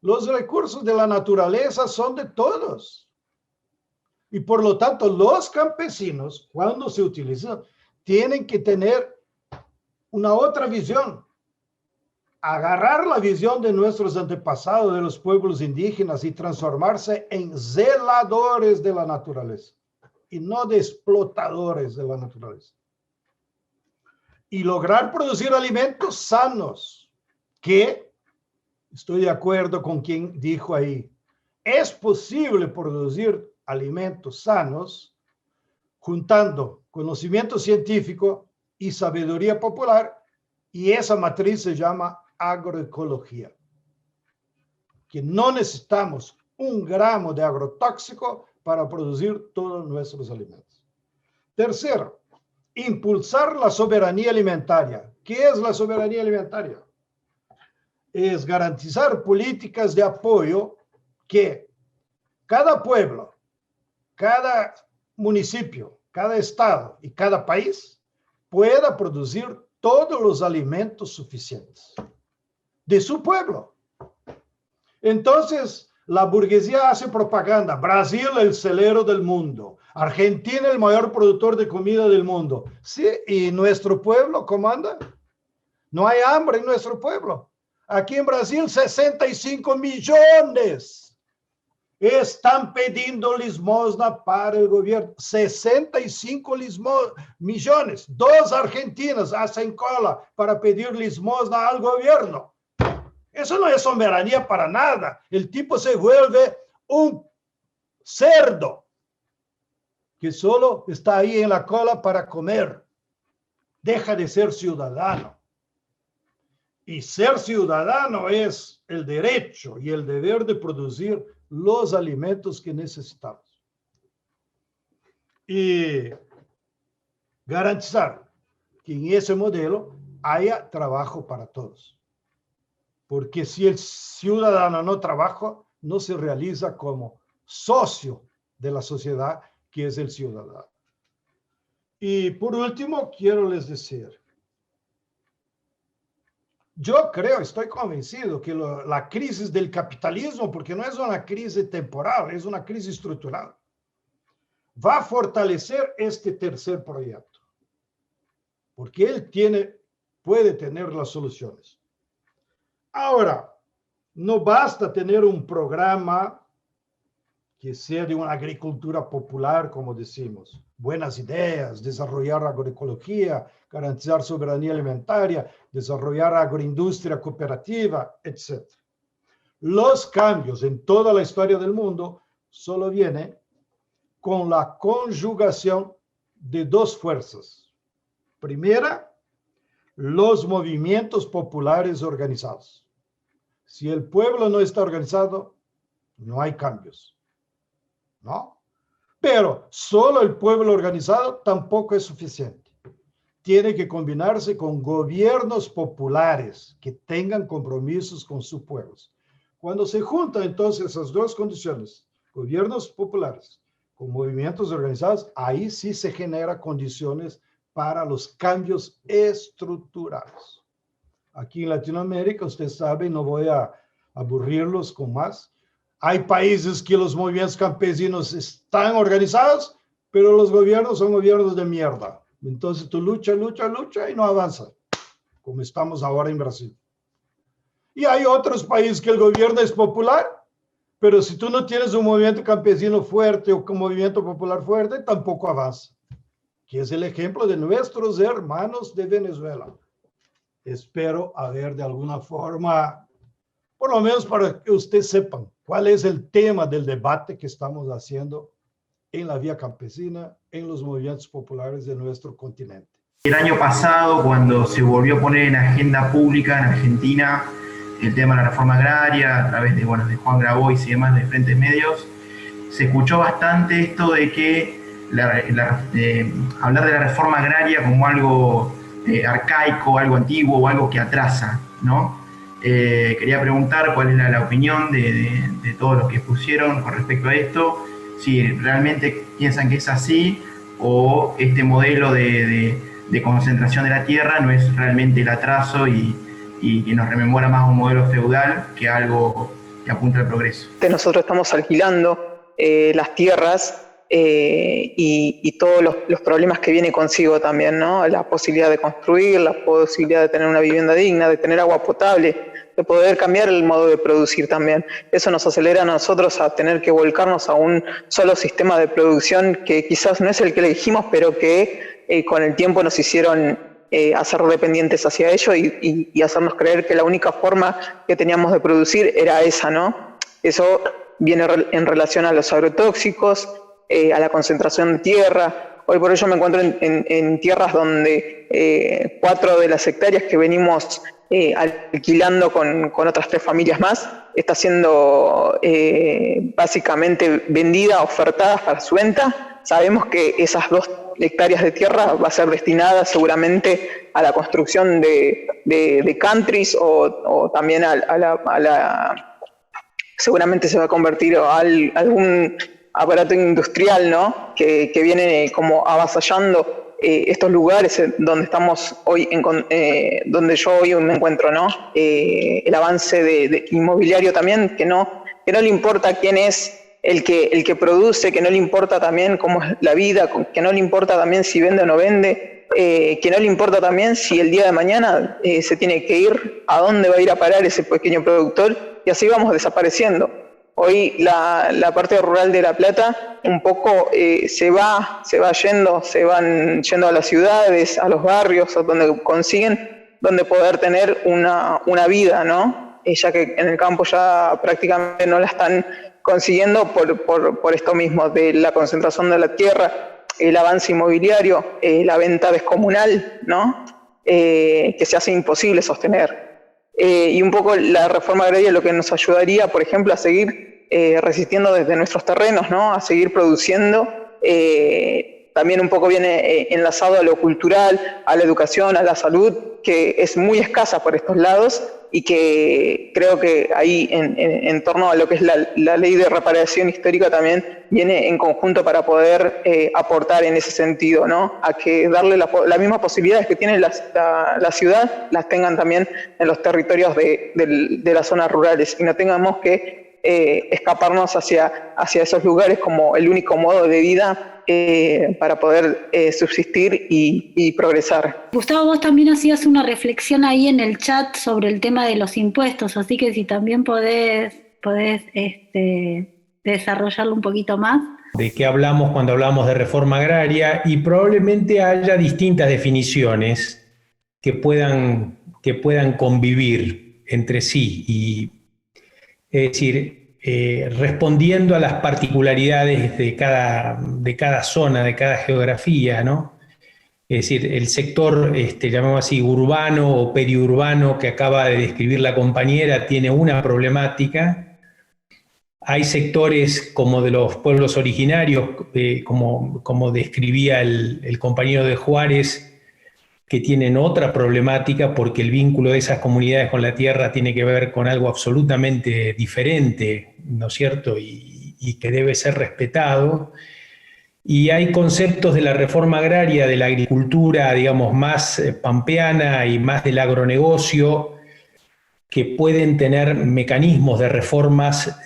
Los recursos de la naturaleza son de todos. Y por lo tanto, los campesinos, cuando se utilizan, tienen que tener una otra visión. Agarrar la visión de nuestros antepasados, de los pueblos indígenas, y transformarse en zeladores de la naturaleza y no de explotadores de la naturaleza. Y lograr producir alimentos sanos, que estoy de acuerdo con quien dijo ahí, es posible producir alimentos sanos juntando conocimiento científico y sabiduría popular, y esa matriz se llama agroecología, que no necesitamos 1 gramo de agrotóxico para producir todos nuestros alimentos. Tercero, impulsar la soberanía alimentaria. ¿Qué es la soberanía alimentaria? Es garantizar políticas de apoyo que cada pueblo, cada municipio, cada estado y cada país pueda producir todos los alimentos suficientes de su pueblo. Entonces, la burguesía hace propaganda. Brasil, el celero del mundo. Argentina, el mayor productor de comida del mundo. Sí, ¿y nuestro pueblo cómo anda? No hay hambre en nuestro pueblo. Aquí en Brasil, 65 millones están pidiendo limosna para el gobierno. 65 millones. 2 argentinas hacen cola para pedir limosna al gobierno. Eso no es soberanía para nada. El tipo se vuelve un cerdo, que solo está ahí en la cola para comer. Deja de ser ciudadano. Y ser ciudadano es el derecho y el deber de producir los alimentos que necesitamos. Y garantizar que en ese modelo haya trabajo para todos. Porque si el ciudadano no trabaja, no se realiza como socio de la sociedad que es el ciudadano. Y por último, quiero les decir, yo creo, estoy convencido que la crisis del capitalismo, porque no es una crisis temporal, es una crisis estructural, va a fortalecer este tercer proyecto, porque él puede tener las soluciones. Ahora, no basta tener un programa que sea de una agricultura popular, como decimos, buenas ideas, desarrollar agroecología, garantizar soberanía alimentaria, desarrollar agroindustria cooperativa, etc. Los cambios en toda la historia del mundo solo vienen con la conjugación de dos fuerzas. Primera, los movimientos populares organizados. Si el pueblo no está organizado, no hay cambios. ¿No? Pero solo el pueblo organizado tampoco es suficiente. Tiene que combinarse con gobiernos populares que tengan compromisos con sus pueblos. Cuando se juntan entonces esas dos condiciones, gobiernos populares con movimientos organizados, ahí sí se generan condiciones para los cambios estructurales. Aquí en Latinoamérica, ustedes saben, no voy a aburrirlos con más. Hay países que los movimientos campesinos están organizados, pero los gobiernos son gobiernos de mierda. Entonces tú lucha y no avanza, como estamos ahora en Brasil. Y hay otros países que el gobierno es popular, pero si tú no tienes un movimiento campesino fuerte o un movimiento popular fuerte, tampoco avanza. Que es el ejemplo de nuestros hermanos de Venezuela. Espero haber de alguna forma, por lo menos para que ustedes sepan cuál es el tema del debate que estamos haciendo en la vía campesina, en los movimientos populares de nuestro continente. El año pasado, cuando se volvió a poner en agenda pública en Argentina el tema de la reforma agraria, a través de Juan Grabois y demás de diferentes medios, se escuchó bastante esto de que hablar de la reforma agraria como algo arcaico, algo antiguo o algo que atrasa, ¿no? Quería preguntar cuál es la opinión de todos los que pusieron con respecto a esto, si realmente piensan que es así o este modelo de concentración de la tierra no es realmente el atraso y nos rememora más a un modelo feudal que algo que apunta al progreso. Nosotros estamos alquilando las tierras y todos los problemas que viene consigo también, ¿no? La posibilidad de construir, la posibilidad de tener una vivienda digna, de tener agua potable, de poder cambiar el modo de producir también. Eso nos acelera a nosotros a tener que volcarnos a un solo sistema de producción que quizás no es el que elegimos, pero que con el tiempo nos hicieron hacer dependientes hacia ello y hacernos creer que la única forma que teníamos de producir era esa, ¿no? Eso viene en relación a los agrotóxicos, a la concentración de tierra. Hoy por hoy yo me encuentro en tierras donde 4 de las hectáreas que venimos alquilando con otras 3 familias más está siendo básicamente vendida, ofertada para su venta. Sabemos que esas 2 hectáreas de tierra va a ser destinada seguramente a la construcción de countries o también seguramente se va a convertir a algún aparato industrial, ¿no? Que viene como avasallando estos lugares donde estamos hoy, donde yo hoy me encuentro, ¿no? El avance de inmobiliario también, que no le importa quién es el que produce, que no le importa también cómo es la vida, que no le importa también si vende o no vende, que no le importa también si el día de mañana se tiene que ir, a dónde va a ir a parar ese pequeño productor, y así vamos desapareciendo. Hoy la parte rural de La Plata un poco se van yendo a las ciudades, a los barrios, a donde consiguen, donde poder tener una vida, ¿no? Ya que en el campo ya prácticamente no la están consiguiendo por esto mismo, de la concentración de la tierra, el avance inmobiliario, la venta descomunal, ¿no? Que se hace imposible sostener. Y un poco la reforma agraria lo que nos ayudaría, por ejemplo, a seguir resistiendo desde nuestros terrenos, ¿no? A seguir produciendo. También un poco viene enlazado a lo cultural, a la educación, a la salud, que es muy escasa por estos lados y que creo que ahí en torno a lo que es la ley de reparación histórica también viene en conjunto para poder aportar en ese sentido, ¿no? A que darle las mismas posibilidades que tiene la ciudad, las tengan también en los territorios de las zonas rurales y no tengamos que escaparnos hacia esos lugares como el único modo de vida para poder subsistir y progresar. Gustavo, vos también hacías una reflexión ahí en el chat sobre el tema de los impuestos, así que si también podés desarrollarlo un poquito más. ¿De qué hablamos cuando hablamos de reforma agraria? Y probablemente haya distintas definiciones que puedan convivir entre sí. Y, es decir, respondiendo a las particularidades de cada zona, de cada geografía, ¿no? Es decir, el sector, llamamos así, urbano o periurbano que acaba de describir la compañera tiene una problemática. Hay sectores como de los pueblos originarios, como describía el compañero de Juárez, que tienen otra problemática porque el vínculo de esas comunidades con la tierra tiene que ver con algo absolutamente diferente, ¿no es cierto? Y que debe ser respetado. Y hay conceptos de la reforma agraria, de la agricultura, digamos, más pampeana y más del agronegocio, que pueden tener mecanismos de reformas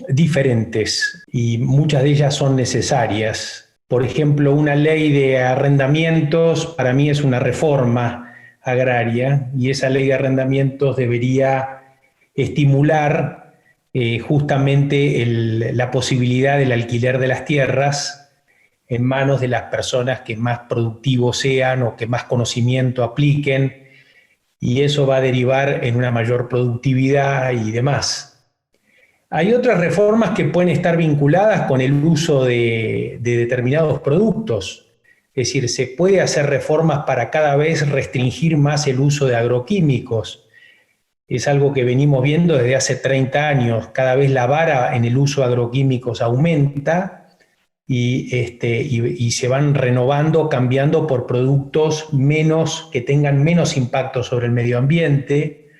diferentes y muchas de ellas son necesarias. Por ejemplo, una ley de arrendamientos para mí es una reforma agraria y esa ley de arrendamientos debería estimular justamente la posibilidad del alquiler de las tierras en manos de las personas que más productivos sean o que más conocimiento apliquen, y eso va a derivar en una mayor productividad y demás. Hay otras reformas que pueden estar vinculadas con el uso de determinados productos. Es decir, se puede hacer reformas para cada vez restringir más el uso de agroquímicos. Es algo que venimos viendo desde hace 30 años. Cada vez la vara en el uso de agroquímicos aumenta y se van renovando, cambiando por productos que tengan menos impacto sobre el medio ambiente.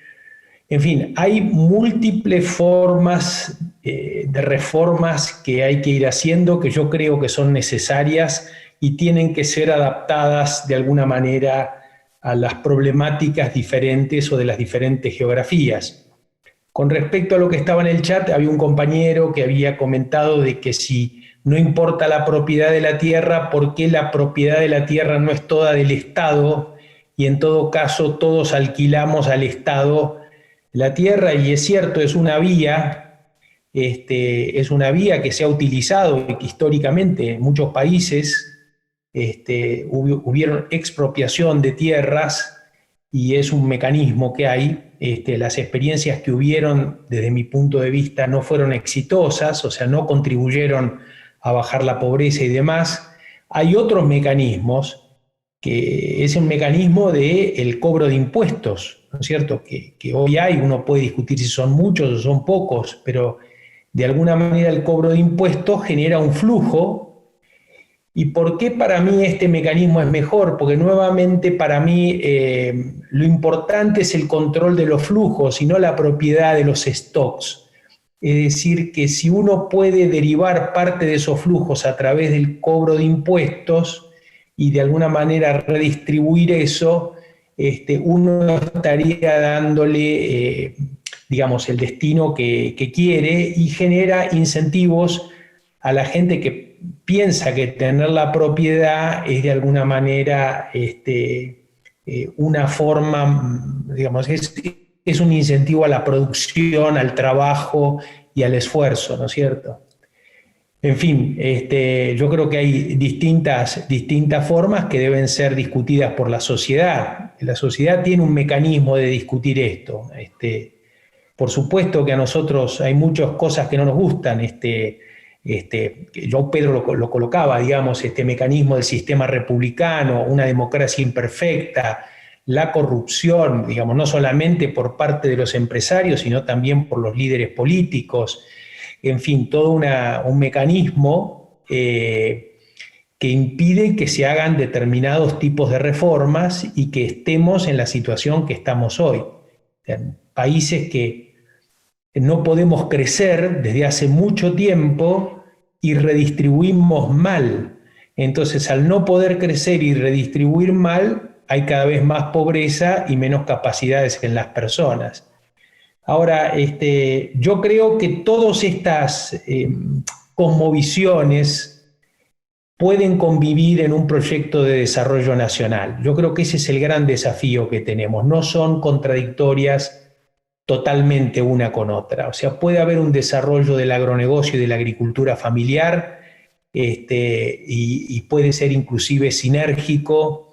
En fin, hay múltiples formas de reformas que hay que ir haciendo, que yo creo que son necesarias y tienen que ser adaptadas de alguna manera a las problemáticas diferentes o de las diferentes geografías. Con respecto a lo que estaba en el chat, había un compañero que había comentado de que si no importa la propiedad de la tierra, ¿por qué la propiedad de la tierra no es toda del Estado? Y en todo caso todos alquilamos al Estado la tierra, y es cierto, es una vía que se ha utilizado y que históricamente en muchos países hubieron expropiación de tierras y es un mecanismo que hay. Las experiencias que hubieron, desde mi punto de vista, no fueron exitosas, o sea, no contribuyeron a bajar la pobreza y demás. Hay otros mecanismos, que es un mecanismo del cobro de impuestos, ¿no es cierto? Que hoy uno puede discutir si son muchos o son pocos, pero de alguna manera el cobro de impuestos genera un flujo. ¿Y por qué para mí este mecanismo es mejor? Porque nuevamente para mí lo importante es el control de los flujos y no la propiedad de los stocks. Es decir, que si uno puede derivar parte de esos flujos a través del cobro de impuestos y de alguna manera redistribuir eso, uno estaría dándole, digamos, el destino que quiere y genera incentivos a la gente que piensa que tener la propiedad es de alguna manera una forma, digamos, es un incentivo a la producción, al trabajo y al esfuerzo, ¿no es cierto? En fin, yo creo que hay distintas formas que deben ser discutidas por la sociedad. La sociedad tiene un mecanismo de discutir esto. Por supuesto que a nosotros hay muchas cosas que no nos gustan. Yo, Pedro, lo colocaba, digamos, este mecanismo del sistema republicano, una democracia imperfecta, la corrupción, digamos, no solamente por parte de los empresarios, sino también por los líderes políticos, en fin, todo un mecanismo que impide que se hagan determinados tipos de reformas y que estemos en la situación que estamos hoy. Países que no podemos crecer desde hace mucho tiempo y redistribuimos mal. Entonces, al no poder crecer y redistribuir mal, hay cada vez más pobreza y menos capacidades en las personas. Ahora, yo creo que todas estas cosmovisiones pueden convivir en un proyecto de desarrollo nacional. Yo creo que ese es el gran desafío que tenemos. No son contradictorias totalmente una con otra. O sea, puede haber un desarrollo del agronegocio y de la agricultura familiar, y puede ser inclusive sinérgico.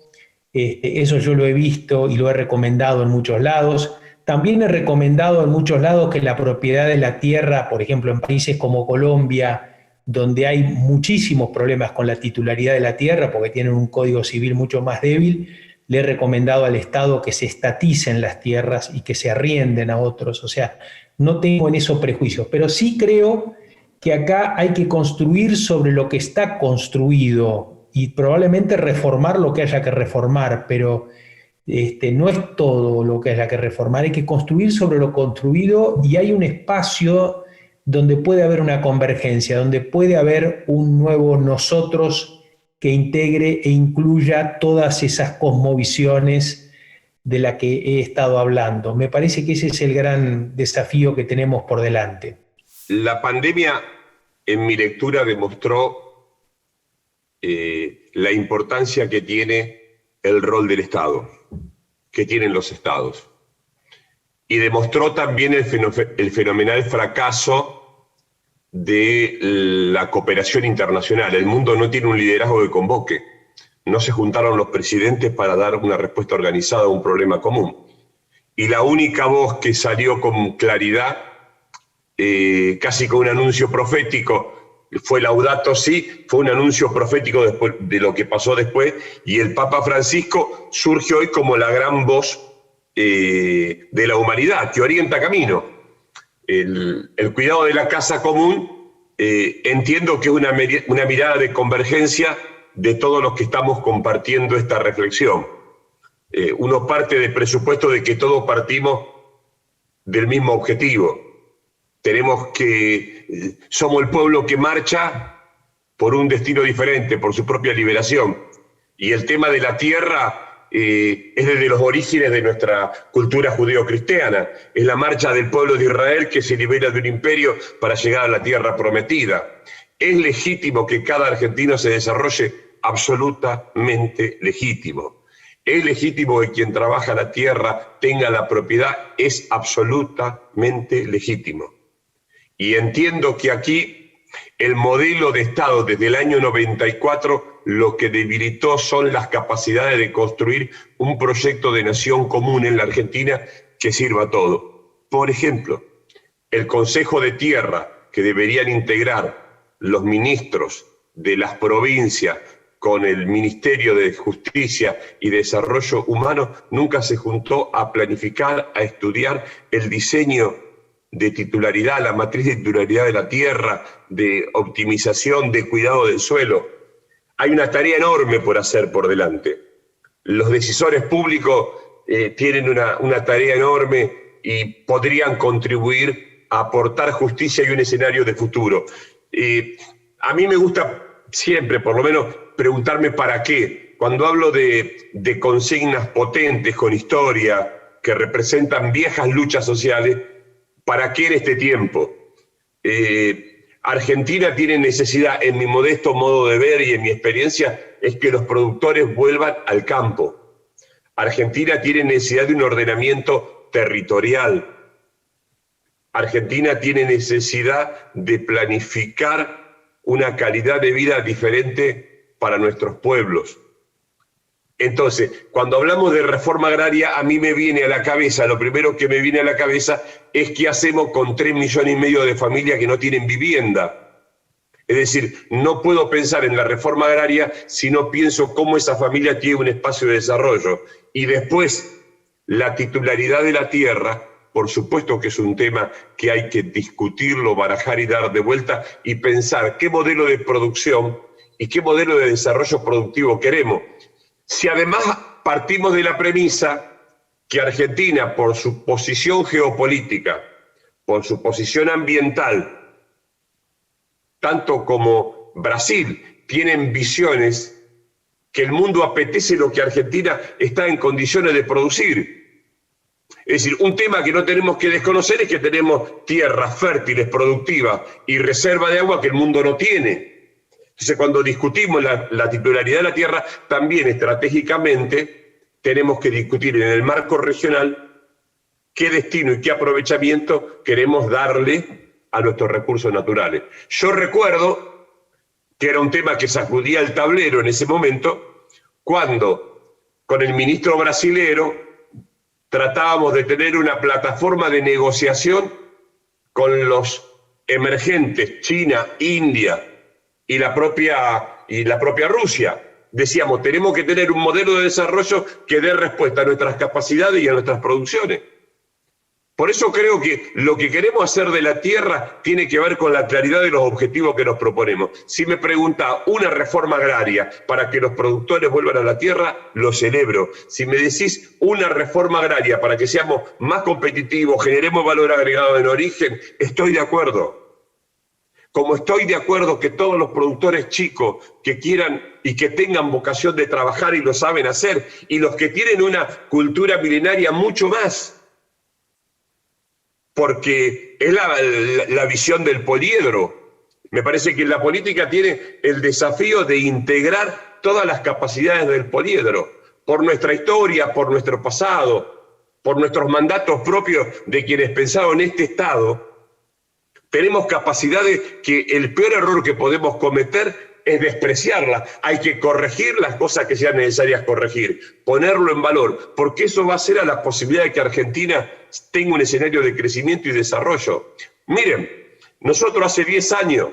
Eso yo lo he visto y lo he recomendado en muchos lados. También he recomendado en muchos lados que la propiedad de la tierra, por ejemplo, en países como Colombia, donde hay muchísimos problemas con la titularidad de la tierra, porque tienen un código civil mucho más débil, le he recomendado al Estado que se estaticen las tierras y que se arrienden a otros. O sea, no tengo en eso prejuicios, pero sí creo que acá hay que construir sobre lo que está construido y probablemente reformar lo que haya que reformar, pero no es todo lo que haya que reformar, hay que construir sobre lo construido, y hay un espacio donde puede haber una convergencia, donde puede haber un nuevo nosotros que integre e incluya todas esas cosmovisiones de las que he estado hablando. Me parece que ese es el gran desafío que tenemos por delante. La pandemia, en mi lectura, demostró la importancia que tiene el rol del Estado, que tienen los Estados. Y demostró también el fenomenal fracaso de la cooperación internacional. El mundo no tiene un liderazgo que convoque. No se juntaron los presidentes para dar una respuesta organizada a un problema común. Y la única voz que salió con claridad, casi con un anuncio profético, fue Laudato Si, fue un anuncio profético después de lo que pasó después, y el Papa Francisco surge hoy como la gran voz de la humanidad, que orienta camino. El cuidado de la casa común, entiendo que es una mirada de convergencia de todos los que estamos compartiendo esta reflexión. Uno parte del presupuesto de que todos partimos del mismo objetivo. Somos el pueblo que marcha por un destino diferente, por su propia liberación. Y el tema de la tierra es desde los orígenes de nuestra cultura judeo-cristiana. Es la marcha del pueblo de Israel que se libera de un imperio para llegar a la tierra prometida. Es legítimo que cada argentino se desarrolle, absolutamente legítimo. Es legítimo que quien trabaja la tierra tenga la propiedad, es absolutamente legítimo. Y entiendo que aquí el modelo de Estado desde el año 94 lo que debilitó son las capacidades de construir un proyecto de nación común en la Argentina que sirva a todo. Por ejemplo, el Consejo de Tierra, que deberían integrar los ministros de las provincias con el Ministerio de Justicia y Desarrollo Humano, nunca se juntó a planificar, a estudiar el diseño de titularidad, la matriz de titularidad de la tierra, de optimización, de cuidado del suelo. Hay una tarea enorme por hacer por delante. Los decisores públicos tienen una tarea enorme y podrían contribuir a aportar justicia y un escenario de futuro. A mí me gusta siempre, por lo menos, preguntarme para qué. Cuando hablo de consignas potentes, con historia, que representan viejas luchas sociales, ¿para qué en este tiempo? Argentina tiene necesidad, en mi modesto modo de ver y en mi experiencia, es que los productores vuelvan al campo. Argentina tiene necesidad de un ordenamiento territorial. Argentina tiene necesidad de planificar una calidad de vida diferente para nuestros pueblos. Entonces, cuando hablamos de reforma agraria, a mí me viene a la cabeza, lo primero que me viene a la cabeza es qué hacemos con 3,5 millones de familias que no tienen vivienda. Es decir, no puedo pensar en la reforma agraria si no pienso cómo esa familia tiene un espacio de desarrollo. Y después, la titularidad de la tierra, por supuesto que es un tema que hay que discutirlo, barajar y dar de vuelta y pensar qué modelo de producción y qué modelo de desarrollo productivo queremos. Si además partimos de la premisa que Argentina, por su posición geopolítica, por su posición ambiental, tanto como Brasil, tienen visiones que el mundo apetece lo que Argentina está en condiciones de producir. Es decir, un tema que no tenemos que desconocer es que tenemos tierras fértiles, productivas y reserva de agua que el mundo no tiene. Entonces, cuando discutimos la titularidad de la tierra, también estratégicamente tenemos que discutir en el marco regional qué destino y qué aprovechamiento queremos darle a nuestros recursos naturales. Yo recuerdo que era un tema que sacudía el tablero en ese momento, cuando con el ministro brasilero tratábamos de tener una plataforma de negociación con los emergentes, China, India y la propia Rusia. Decíamos, tenemos que tener un modelo de desarrollo que dé respuesta a nuestras capacidades y a nuestras producciones. Por eso creo que lo que queremos hacer de la tierra tiene que ver con la claridad de los objetivos que nos proponemos. Si me pregunta una reforma agraria para que los productores vuelvan a la tierra, lo celebro. Si me decís una reforma agraria para que seamos más competitivos, generemos valor agregado en origen, estoy de acuerdo. Como estoy de acuerdo que todos los productores chicos que quieran y que tengan vocación de trabajar y lo saben hacer, y los que tienen una cultura milenaria mucho más, porque es la visión del poliedro. Me parece que la política tiene el desafío de integrar todas las capacidades del poliedro, por nuestra historia, por nuestro pasado, por nuestros mandatos propios de quienes pensaron este Estado. Tenemos capacidades que el peor error que podemos cometer es despreciarlas. Hay que corregir las cosas que sean necesarias corregir, ponerlo en valor, porque eso va a hacer a la posibilidad de que Argentina tenga un escenario de crecimiento y desarrollo. Miren, nosotros hace 10 años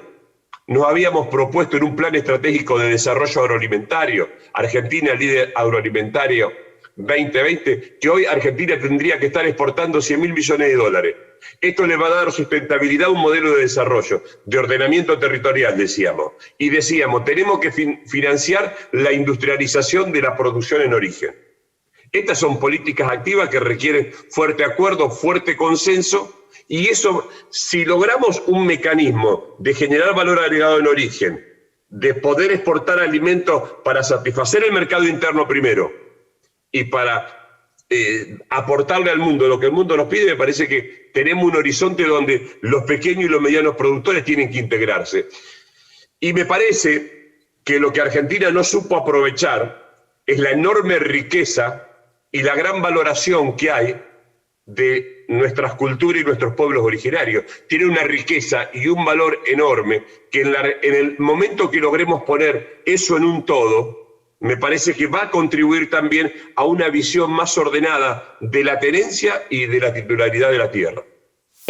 nos habíamos propuesto en un plan estratégico de desarrollo agroalimentario, Argentina líder agroalimentario 2020, que hoy Argentina tendría que estar exportando 100.000 millones de dólares. Esto le va a dar sustentabilidad a un modelo de desarrollo, de ordenamiento territorial, decíamos. Y decíamos, tenemos que financiar la industrialización de la producción en origen. Estas son políticas activas que requieren fuerte acuerdo, fuerte consenso, y eso, si logramos un mecanismo de generar valor agregado en origen, de poder exportar alimentos para satisfacer el mercado interno primero, y para aportarle al mundo lo que el mundo nos pide, me parece que tenemos un horizonte donde los pequeños y los medianos productores tienen que integrarse. Y me parece que lo que Argentina no supo aprovechar es la enorme riqueza y la gran valoración que hay de nuestras culturas y nuestros pueblos originarios. Tiene una riqueza y un valor enorme que en el momento que logremos poner eso en un todo, me parece que va a contribuir también a una visión más ordenada de la tenencia y de la titularidad de la tierra.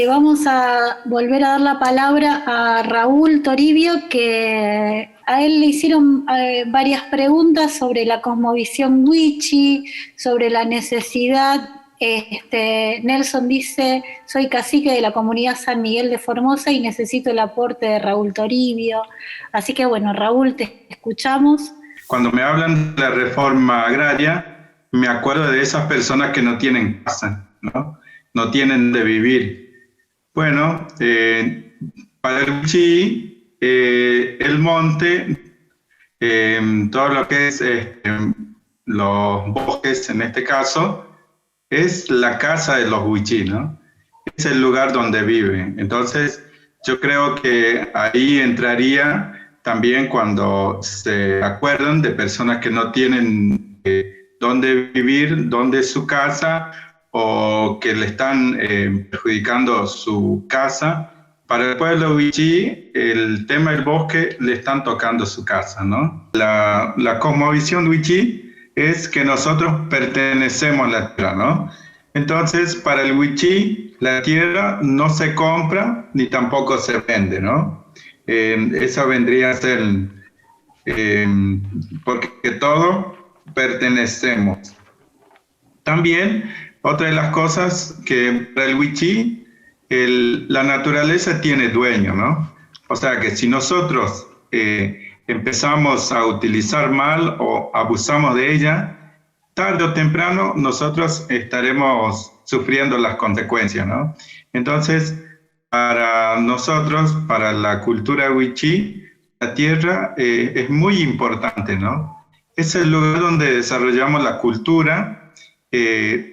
Vamos a volver a dar la palabra a Raúl Toribio, que a él le hicieron varias preguntas sobre la cosmovisión Wichi, sobre la necesidad. Nelson dice, soy cacique de la comunidad San Miguel de Formosa y necesito el aporte de Raúl Toribio. Así que bueno, Raúl, te escuchamos. Cuando me hablan de la reforma agraria, me acuerdo de esas personas que no tienen casa, no tienen de vivir. Bueno, para el Wichi, el monte, todo lo que es los bosques en este caso, es la casa de los Wichi, ¿no? Es el lugar donde viven. Entonces, yo creo que ahí entraría también cuando se acuerdan de personas que no tienen dónde vivir, dónde es su casa, o que le están perjudicando su casa. Para el pueblo Wichi, el tema del bosque le están tocando su casa, ¿no? La cosmovisión Wichi es que nosotros pertenecemos a la tierra, ¿no? Entonces, para el Wichí, la tierra no se compra ni tampoco se vende, ¿no? Eso vendría a ser, porque todo pertenecemos. También, otra de las cosas que para el Wichí, la naturaleza tiene dueño, ¿no? O sea que si nosotros empezamos a utilizar mal o abusamos de ella, tarde o temprano nosotros estaremos sufriendo las consecuencias, ¿no? Entonces, para nosotros, para la cultura Wichí, la tierra es muy importante, ¿no? Es el lugar donde desarrollamos la cultura,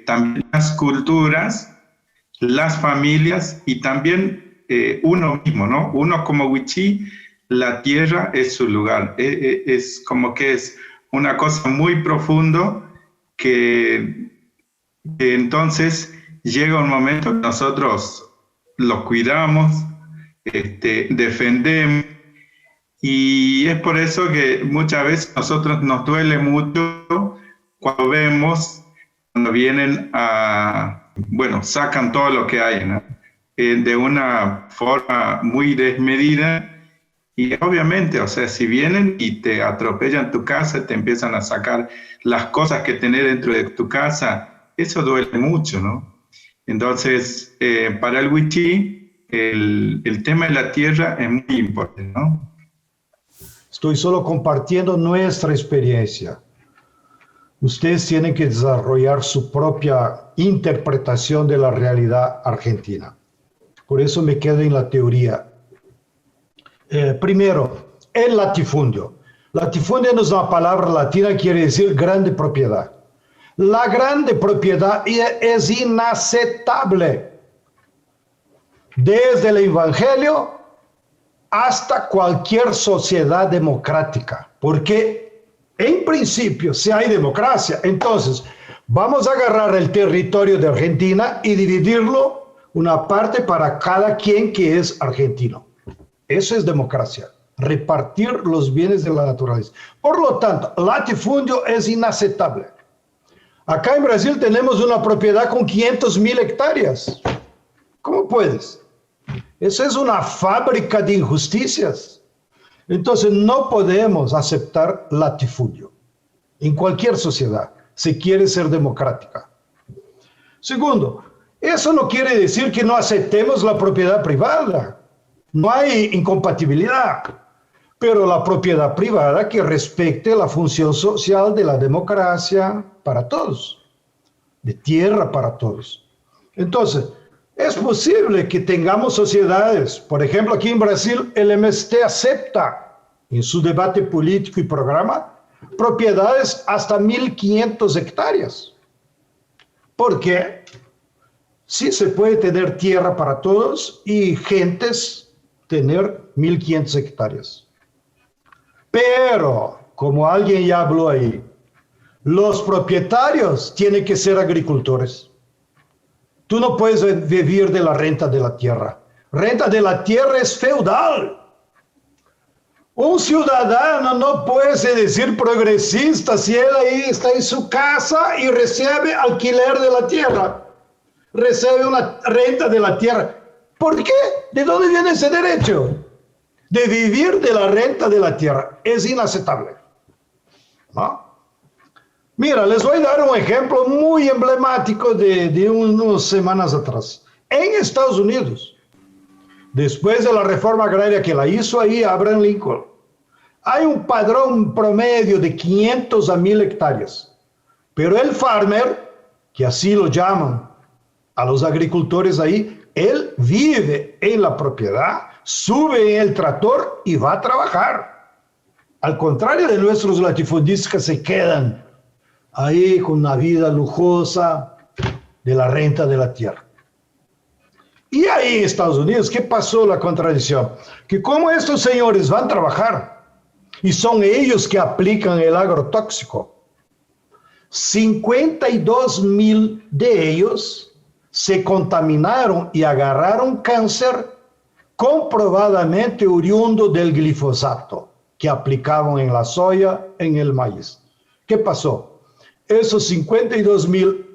también las culturas, las familias y también uno mismo, ¿no? Uno como Wichí, la tierra es su lugar. Es como que es una cosa muy profunda que entonces llega un momento que nosotros lo cuidamos, defendemos, y es por eso que muchas veces a nosotros nos duele mucho cuando vemos, cuando vienen sacan todo lo que hay, ¿no? De una forma muy desmedida. Y obviamente, o sea, si vienen y te atropellan tu casa, te empiezan a sacar las cosas que tenés dentro de tu casa, eso duele mucho, ¿no? Entonces, para el Wichí, el tema de la tierra es muy importante, ¿no? Estoy solo compartiendo nuestra experiencia. Ustedes tienen que desarrollar su propia interpretación de la realidad argentina. Por eso me quedo en la teoría. Primero, el latifundio. Latifundio no es una palabra latina, quiere decir grande propiedad. La grande propiedad es inaceptable. Desde el Evangelio hasta cualquier sociedad democrática. Porque, en principio, si hay democracia, entonces vamos a agarrar el territorio de Argentina y dividirlo una parte para cada quien que es argentino. Eso es democracia, repartir los bienes de la naturaleza. Por lo tanto, latifundio es inaceptable. Acá en Brasil tenemos una propiedad con 500.000 hectáreas. ¿Cómo puedes? Eso es una fábrica de injusticias. Entonces no podemos aceptar latifundio en cualquier sociedad, si quiere ser democrática. Segundo, eso no quiere decir que no aceptemos la propiedad privada. No hay incompatibilidad, pero la propiedad privada que respete la función social de la democracia para todos, de tierra para todos. Entonces, es posible que tengamos sociedades, por ejemplo, aquí en Brasil, el MST acepta en su debate político y programa propiedades hasta 1.500 hectáreas. ¿Por qué? Sí se puede tener tierra para todos y gentes tener 1.500 hectáreas. Pero, como alguien ya habló ahí, los propietarios tienen que ser agricultores. Tú no puedes vivir de la renta de la tierra. Renta de la tierra es feudal. Un ciudadano no puede decir progresista si él ahí está en su casa y recibe alquiler de la tierra. Recibe una renta de la tierra. ¿Por qué? ¿De dónde viene ese derecho? De vivir de la renta de la tierra. Es inaceptable. ¿No? Mira, les voy a dar un ejemplo muy emblemático de unas semanas atrás. En Estados Unidos, después de la reforma agraria que la hizo ahí Abraham Lincoln, hay un padrón promedio de 500 a 1.000 hectáreas. Pero el farmer, que así lo llaman a los agricultores ahí, él vive en la propiedad, sube en el tractor y va a trabajar. Al contrario de nuestros latifundistas que se quedan ahí con una vida lujosa de la renta de la tierra. Y ahí en Estados Unidos, ¿qué pasó la contradicción? Que como estos señores van a trabajar y son ellos que aplican el agrotóxico, 52.000 de ellos se contaminaron y agarraron cáncer comprobadamente oriundo del glifosato que aplicaban en la soya, en el maíz. ¿Qué pasó? esos 52.000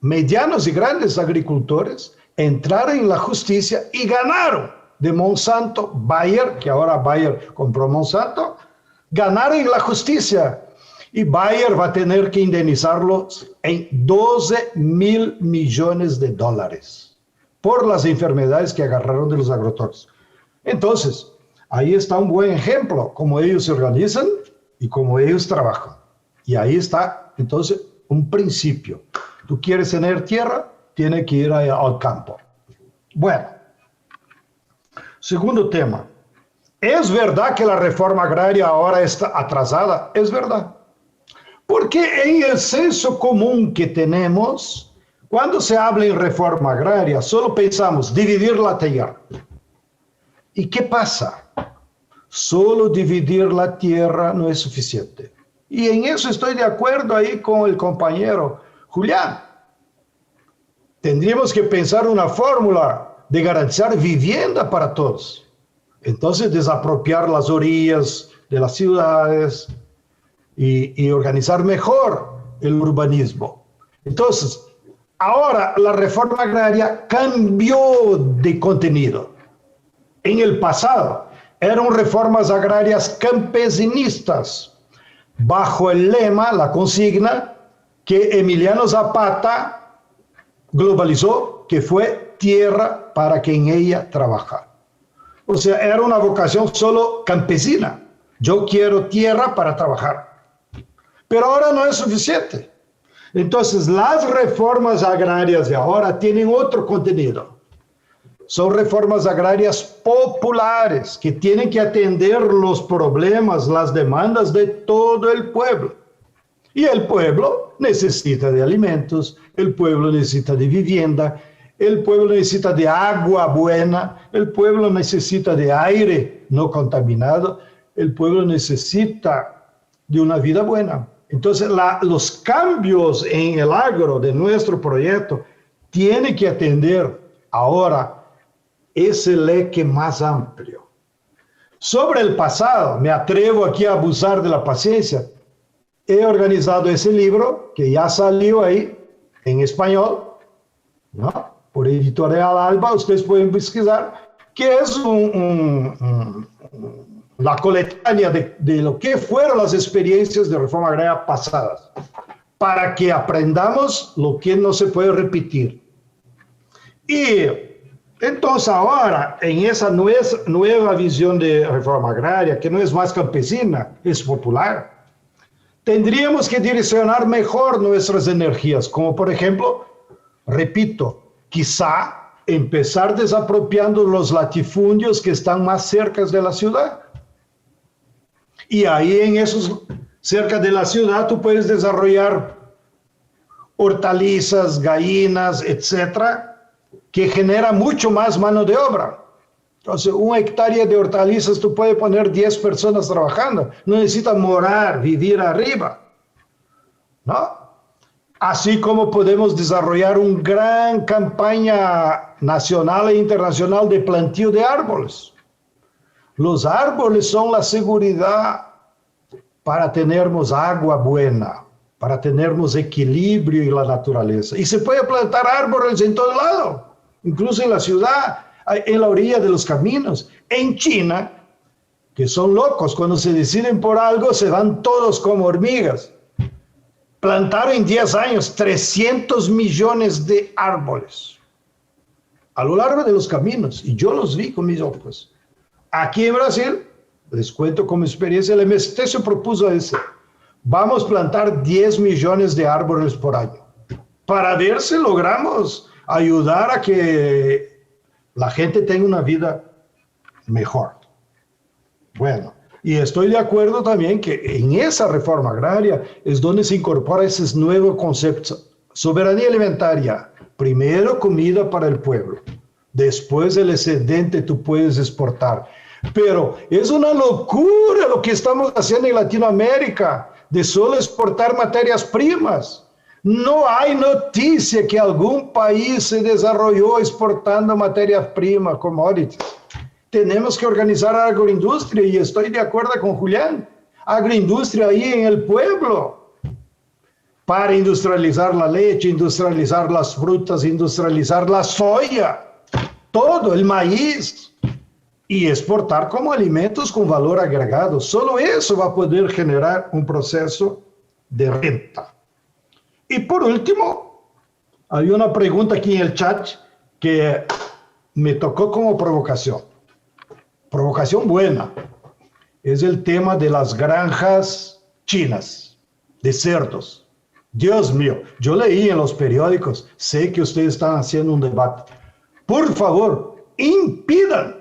medianos y grandes agricultores entraron en la justicia y ganaron de Monsanto. Bayer, que ahora Bayer compró Monsanto, ganaron en la justicia. Y Bayer va a tener que indemnizarlos en $12.000 millones por las enfermedades que agarraron de los agrotóxicos. Entonces, ahí está un buen ejemplo, cómo ellos se organizan y cómo ellos trabajan. Y ahí está, entonces, un principio. Tú quieres tener tierra, tienes que ir al campo. Bueno, segundo tema. ¿Es verdad que la reforma agraria ahora está atrasada? Es verdad. Porque en el senso común que tenemos, cuando se habla en reforma agraria, solo pensamos dividir la tierra. ¿Y qué pasa? Solo dividir la tierra no es suficiente. Y en eso estoy de acuerdo ahí con el compañero Julián. Tendríamos que pensar una fórmula de garantizar vivienda para todos. Entonces, desapropiar las orillas de las ciudades y organizar mejor el urbanismo. Entonces, ahora la reforma agraria cambió de contenido. En el pasado, eran reformas agrarias campesinistas, bajo el lema, la consigna, que Emiliano Zapata globalizó, que fue tierra para que en ella trabajar. O sea, era una vocación solo campesina. Yo quiero tierra para trabajar. Pero ahora no es suficiente. Entonces, las reformas agrarias de ahora tienen otro contenido. Son reformas agrarias populares que tienen que atender los problemas, las demandas de todo el pueblo. Y el pueblo necesita de alimentos, el pueblo necesita de vivienda, el pueblo necesita de agua buena, el pueblo necesita de aire no contaminado, el pueblo necesita de una vida buena. Entonces, los cambios en el agro de nuestro proyecto tienen que atender ahora ese leque más amplio. Sobre el pasado, me atrevo aquí a abusar de la paciencia. He organizado ese libro, que ya salió ahí en español, ¿no? Por Editorial Alba, ustedes pueden pesquisar, que es la coletánea de lo que fueron las experiencias de reforma agraria pasadas, para que aprendamos lo que no se puede repetir. Y entonces ahora, en esa nueva visión de reforma agraria, que no es más campesina, es popular, tendríamos que direccionar mejor nuestras energías, como por ejemplo, repito, quizá empezar desapropiando los latifundios que están más cerca de la ciudad. Y ahí en esos, cerca de la ciudad, tú puedes desarrollar hortalizas, gallinas, etcétera, que genera mucho más mano de obra. Entonces, 1 hectárea de hortalizas, tú puedes poner 10 personas trabajando. No necesitas morar, vivir arriba, ¿no? Así como podemos desarrollar una gran campaña nacional e internacional de plantío de árboles. Los árboles son la seguridad para tenermos agua buena, para tenermos equilibrio en la naturaleza. Y se puede plantar árboles en todo lado, incluso en la ciudad, en la orilla de los caminos. En China, que son locos, cuando se deciden por algo, se van todos como hormigas. Plantaron en 10 años 300 millones de árboles a lo largo de los caminos, y yo los vi con mis ojos. Aquí en Brasil, les cuento como experiencia, el MST se propuso eso. Vamos a plantar 10 millones de árboles por año, para ver si logramos ayudar a que la gente tenga una vida mejor. Bueno, y estoy de acuerdo también que en esa reforma agraria es donde se incorpora esos nuevos conceptos. Soberanía alimentaria, primero comida para el pueblo, después el excedente tú puedes exportar. Pero es una locura lo que estamos haciendo en Latinoamérica, de solo exportar materias primas. No hay noticia que algún país se desarrolló exportando materias primas, commodities. Tenemos que organizar a la agroindustria, y estoy de acuerdo con Julián. Agroindustria ahí en el pueblo. para industrializar la leche, industrializar las frutas, industrializar la soya, todo, el maíz, y exportar como alimentos con valor agregado. Solo eso va a poder generar un proceso de renta. Y por último, hay una pregunta aquí en el chat que me tocó como provocación. Provocación buena. Es el tema de las granjas chinas, de cerdos. Dios mío, yo leí en los periódicos, sé que ustedes están haciendo un debate. Por favor, impidan,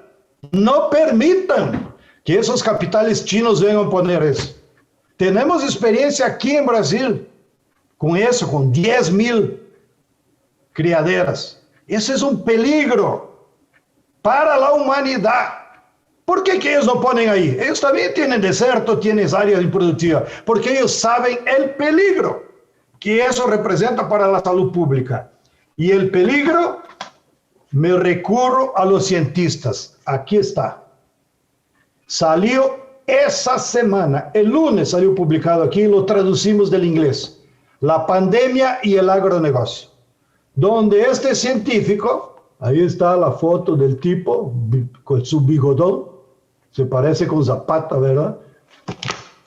no permitan que esos capitales chinos vengan a poner eso. Tenemos experiencia aquí en Brasil con eso, con 10,000 criaderas. Eso es un peligro para la humanidad. ¿Por qué que ellos no ponen ahí? Ellos también tienen desierto, tienen áreas improductivas, porque ellos saben el peligro que eso representa para la salud pública. Y el peligro, me recurro a los cientistas. Aquí está. Salió esa semana, el lunes salió publicado aquí, lo traducimos del inglés. La pandemia y el agronegocio. Donde este científico, ahí está la foto del tipo con su bigodón, se parece con Zapata, ¿verdad?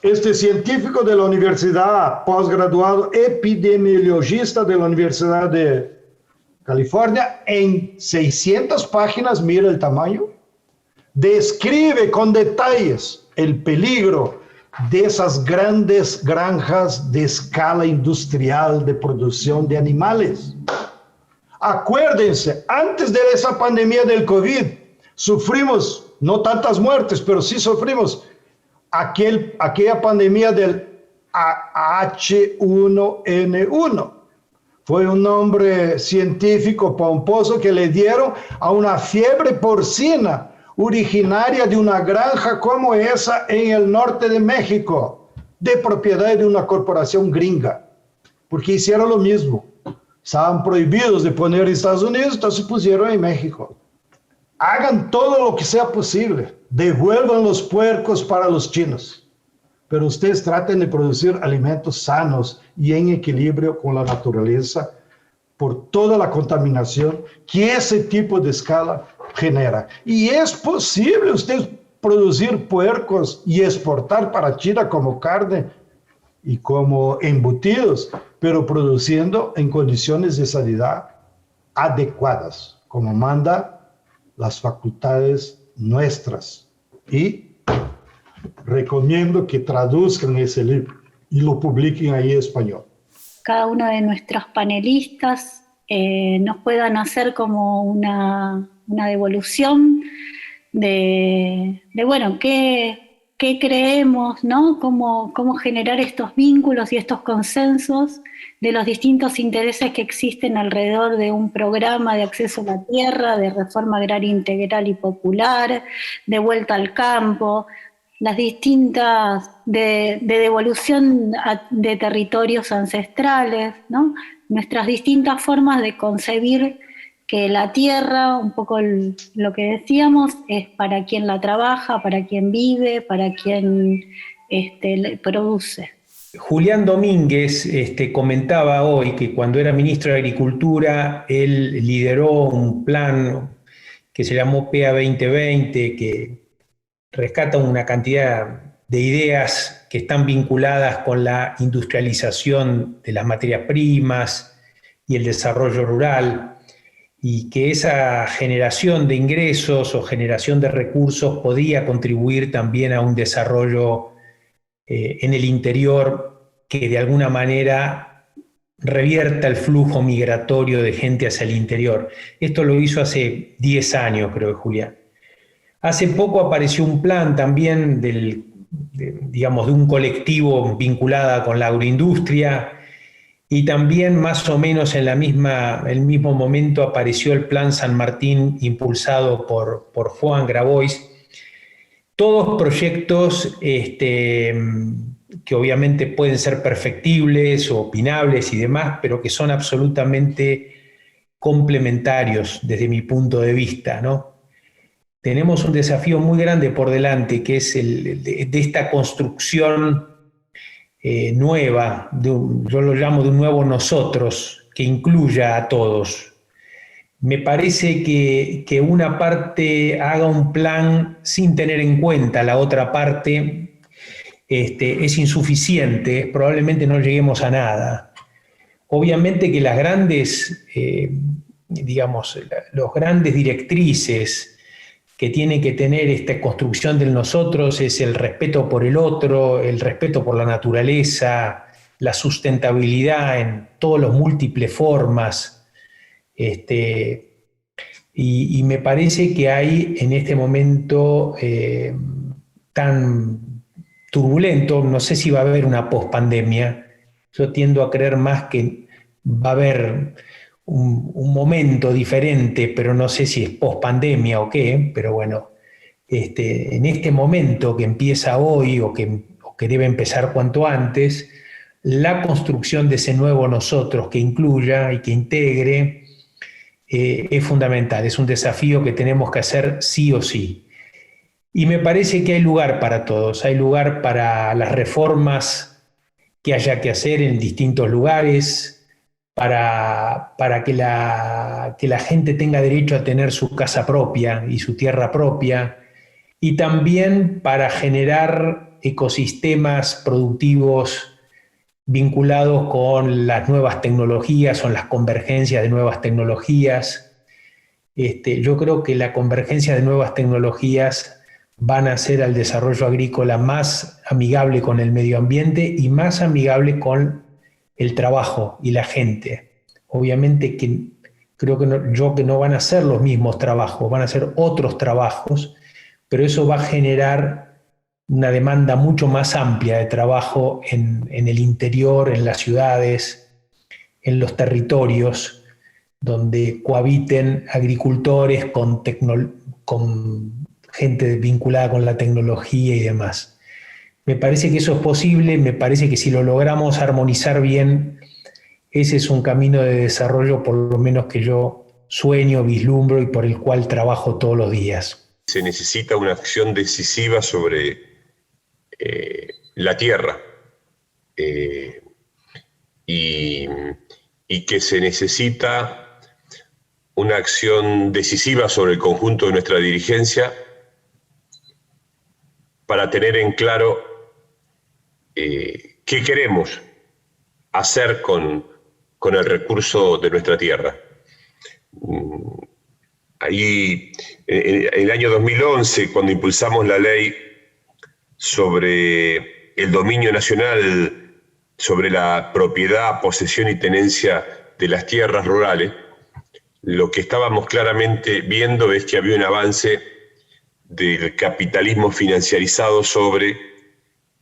Este científico de la universidad, posgraduado epidemiologista de la Universidad de California, en 600 páginas, mira el tamaño, describe con detalles el peligro de esas grandes granjas de escala industrial de producción de animales. Acuérdense, antes de esa pandemia del COVID, sufrimos, no tantas muertes, pero sí sufrimos aquella pandemia del H1N1. Fue un nombre científico pomposo que le dieron a una fiebre porcina originaria de una granja como esa en el norte de México, de propiedad de una corporación gringa, porque hicieron lo mismo. Estaban prohibidos de poner en Estados Unidos, entonces pusieron en México. Hagan todo lo que sea posible, devuelvan los puercos para los chinos, pero ustedes traten de producir alimentos sanos y en equilibrio con la naturaleza por toda la contaminación que ese tipo de escala genera. Y es posible usted producir puercos y exportar para China como carne y como embutidos, pero produciendo en condiciones de sanidad adecuadas, como manda las facultades nuestras. Y recomiendo que traduzcan ese libro y lo publiquen ahí en español. Cada uno de nuestros panelistas nos puedan hacer como una devolución de bueno, qué creemos, ¿no? Cómo generar estos vínculos y estos consensos de los distintos intereses que existen alrededor de un programa de acceso a la tierra, de reforma agraria integral y popular, de vuelta al campo, las distintas de devolución de territorios ancestrales, ¿no? Nuestras distintas formas de concebir que la tierra, un poco lo que decíamos, es para quien la trabaja, para quien vive, para quien produce. Julián Domínguez comentaba hoy que cuando era ministro de Agricultura, él lideró un plan que se llamó PEA 2020, que rescata una cantidad de ideas que están vinculadas con la industrialización de las materias primas y el desarrollo rural, y que esa generación de ingresos o generación de recursos podía contribuir también a un desarrollo en el interior que de alguna manera revierta el flujo migratorio de gente hacia el interior. Esto lo hizo hace 10 años, creo, Julián. Hace poco apareció un plan también de un colectivo vinculado con la agroindustria, y también más o menos en el mismo momento apareció el Plan San Martín impulsado por Juan Grabois. Todos proyectos que obviamente pueden ser perfectibles o opinables y demás, pero que son absolutamente complementarios desde mi punto de vista, ¿no? Tenemos un desafío muy grande por delante, que es de esta construcción nueva, yo lo llamo de un nuevo nosotros, que incluya a todos. Me parece que una parte haga un plan sin tener en cuenta la otra parte es insuficiente, probablemente no lleguemos a nada. Obviamente que las grandes, los grandes directrices que tiene que tener esta construcción del nosotros es el respeto por el otro, el respeto por la naturaleza, la sustentabilidad en todas las múltiples formas. Y me parece que hay en este momento tan turbulento, no sé si va a haber una pospandemia, yo tiendo a creer más que va a haber un momento diferente, pero no sé si es pospandemia o qué, pero bueno, en este momento que empieza hoy o que debe empezar cuanto antes, la construcción de ese nuevo nosotros que incluya y que integre es fundamental, es un desafío que tenemos que hacer sí o sí. Y me parece que hay lugar para todos, hay lugar para las reformas que haya que hacer en distintos lugares, para que la gente tenga derecho a tener su casa propia y su tierra propia, y también para generar ecosistemas productivos vinculados con las nuevas tecnologías o las convergencias de nuevas tecnologías. Yo creo que la convergencia de nuevas tecnologías van a hacer al desarrollo agrícola más amigable con el medio ambiente y más amigable con el trabajo y la gente. Obviamente que creo que no van a ser los mismos trabajos, van a ser otros trabajos, pero eso va a generar una demanda mucho más amplia de trabajo en el interior, en las ciudades, en los territorios, donde cohabiten agricultores con gente vinculada con la tecnología y demás. Me parece que eso es posible, me parece que si lo logramos armonizar bien, ese es un camino de desarrollo por lo menos que yo sueño, vislumbro y por el cual trabajo todos los días. Se necesita una acción decisiva sobre la tierra y que se necesita una acción decisiva sobre el conjunto de nuestra dirigencia para tener en claro qué queremos hacer con el recurso de nuestra tierra. Ahí, en el año 2011, cuando impulsamos la ley sobre el dominio nacional, sobre la propiedad, posesión y tenencia de las tierras rurales, lo que estábamos claramente viendo es que había un avance del capitalismo financiarizado sobre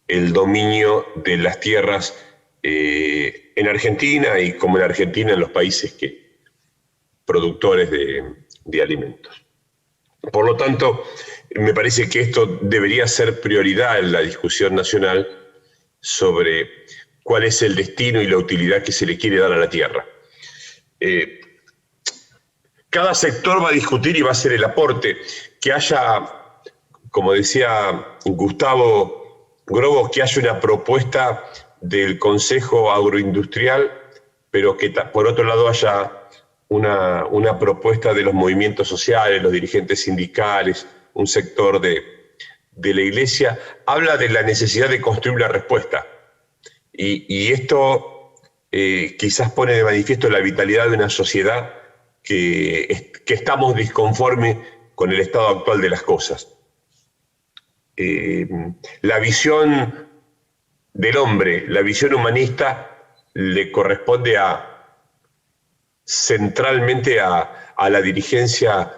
el dominio de las tierras en Argentina y como en Argentina en los países productores de alimentos. Por lo tanto, me parece que esto debería ser prioridad en la discusión nacional sobre cuál es el destino y la utilidad que se le quiere dar a la tierra. Cada sector va a discutir y va a hacer el aporte, que haya, como decía Gustavo Grobo, que haya una propuesta del Consejo Agroindustrial, pero que por otro lado haya una propuesta de los movimientos sociales, los dirigentes sindicales, un sector de la Iglesia, habla de la necesidad de construir una respuesta. Y esto quizás pone de manifiesto la vitalidad de una sociedad que estamos disconformes con el estado actual de las cosas. La visión del hombre, la visión humanista, le corresponde centralmente a la dirigencia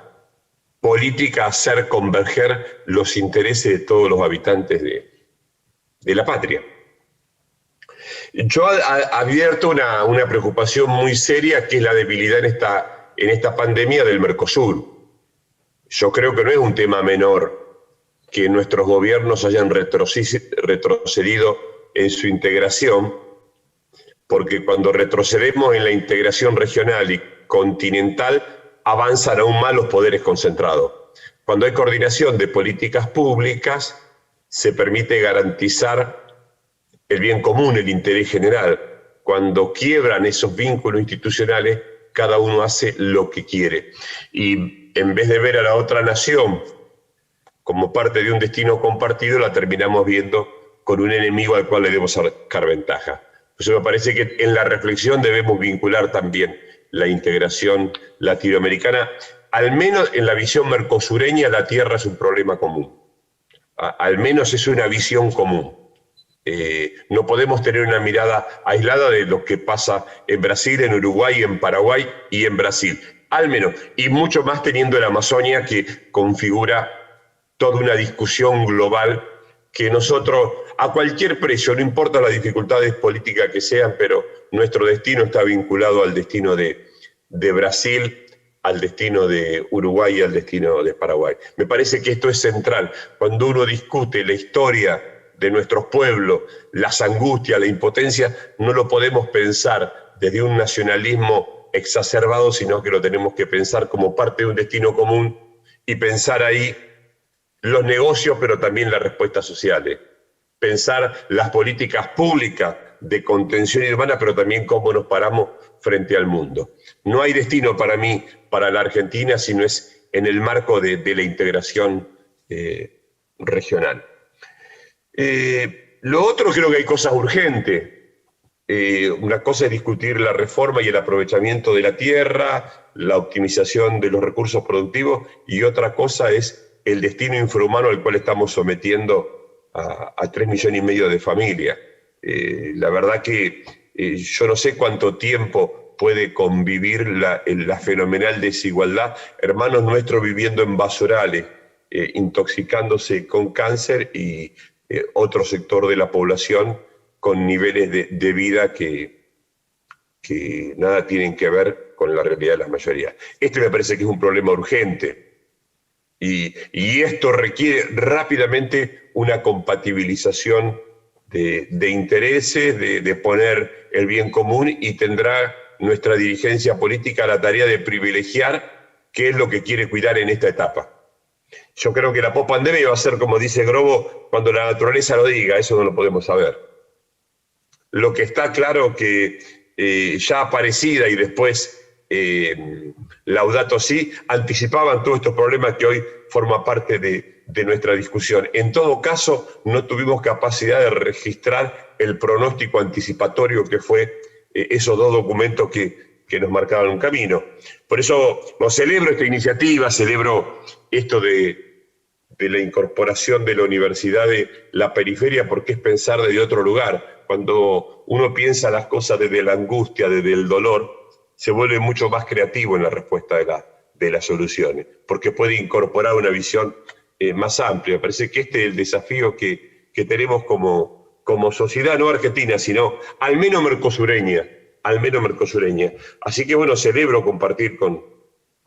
política hacer converger los intereses de todos los habitantes de la patria. Yo advierto una preocupación muy seria, que es la debilidad en esta pandemia del Mercosur. Yo creo que no es un tema menor que nuestros gobiernos hayan retrocedido en su integración, porque cuando retrocedemos en la integración regional y continental, avanzan aún más los poderes concentrados. Cuando hay coordinación de políticas públicas, se permite garantizar el bien común, el interés general. Cuando quiebran esos vínculos institucionales, cada uno hace lo que quiere. Y en vez de ver a la otra nación como parte de un destino compartido, la terminamos viendo con un enemigo al cual le debemos sacar ventaja. Por eso me parece que en la reflexión debemos vincular también la integración latinoamericana. Al menos en la visión mercosureña, la tierra es un problema común. Al menos es una visión común. No podemos tener una mirada aislada de lo que pasa en Brasil, en Uruguay, en Paraguay y en Brasil. Al menos, y mucho más teniendo la Amazonia, que configura toda una discusión global que nosotros, a cualquier precio, no importa las dificultades políticas que sean, pero nuestro destino está vinculado al destino de Brasil, al destino de Uruguay y al destino de Paraguay. Me parece que esto es central. Cuando uno discute la historia de nuestros pueblos, las angustias, la impotencia, no lo podemos pensar desde un nacionalismo exacerbado, sino que lo tenemos que pensar como parte de un destino común y pensar ahí los negocios, pero también las respuestas sociales. Pensar las políticas públicas de contención urbana, pero también cómo nos paramos frente al mundo. No hay destino para mí, para la Argentina, si no es en el marco de la integración regional. Lo otro, creo que hay cosas urgentes. Una cosa es discutir la reforma y el aprovechamiento de la tierra, la optimización de los recursos productivos, y otra cosa es el destino infrahumano al cual estamos sometiendo a 3,5 millones de familias. La verdad que yo no sé cuánto tiempo puede convivir la fenomenal desigualdad. Hermanos nuestros viviendo en basurales, intoxicándose con cáncer, y otro sector de la población con niveles de vida que nada tienen que ver con la realidad de la mayoría. Este me parece que es un problema urgente. Y esto requiere rápidamente una compatibilización de intereses, de poner el bien común, y tendrá nuestra dirigencia política la tarea de privilegiar qué es lo que quiere cuidar en esta etapa. Yo creo que la pospandemia va a ser, como dice Grobo, cuando la naturaleza lo diga. Eso no lo podemos saber. Lo que está claro que ya Aparecida y después Laudato Si anticipaban todos estos problemas que hoy forman parte de nuestra discusión. En todo caso, no tuvimos capacidad de registrar el pronóstico anticipatorio que fue esos dos documentos que nos marcaban un camino. Por eso celebro esta iniciativa, celebro esto de la incorporación de la universidad de la periferia, porque es pensar desde otro lugar. Cuando uno piensa las cosas desde la angustia, desde el dolor, se vuelve mucho más creativo en la respuesta de las soluciones, porque puede incorporar una visión más amplia. Me parece que este es el desafío que tenemos como sociedad, no argentina, sino al menos mercosureña. Así que bueno, celebro compartir con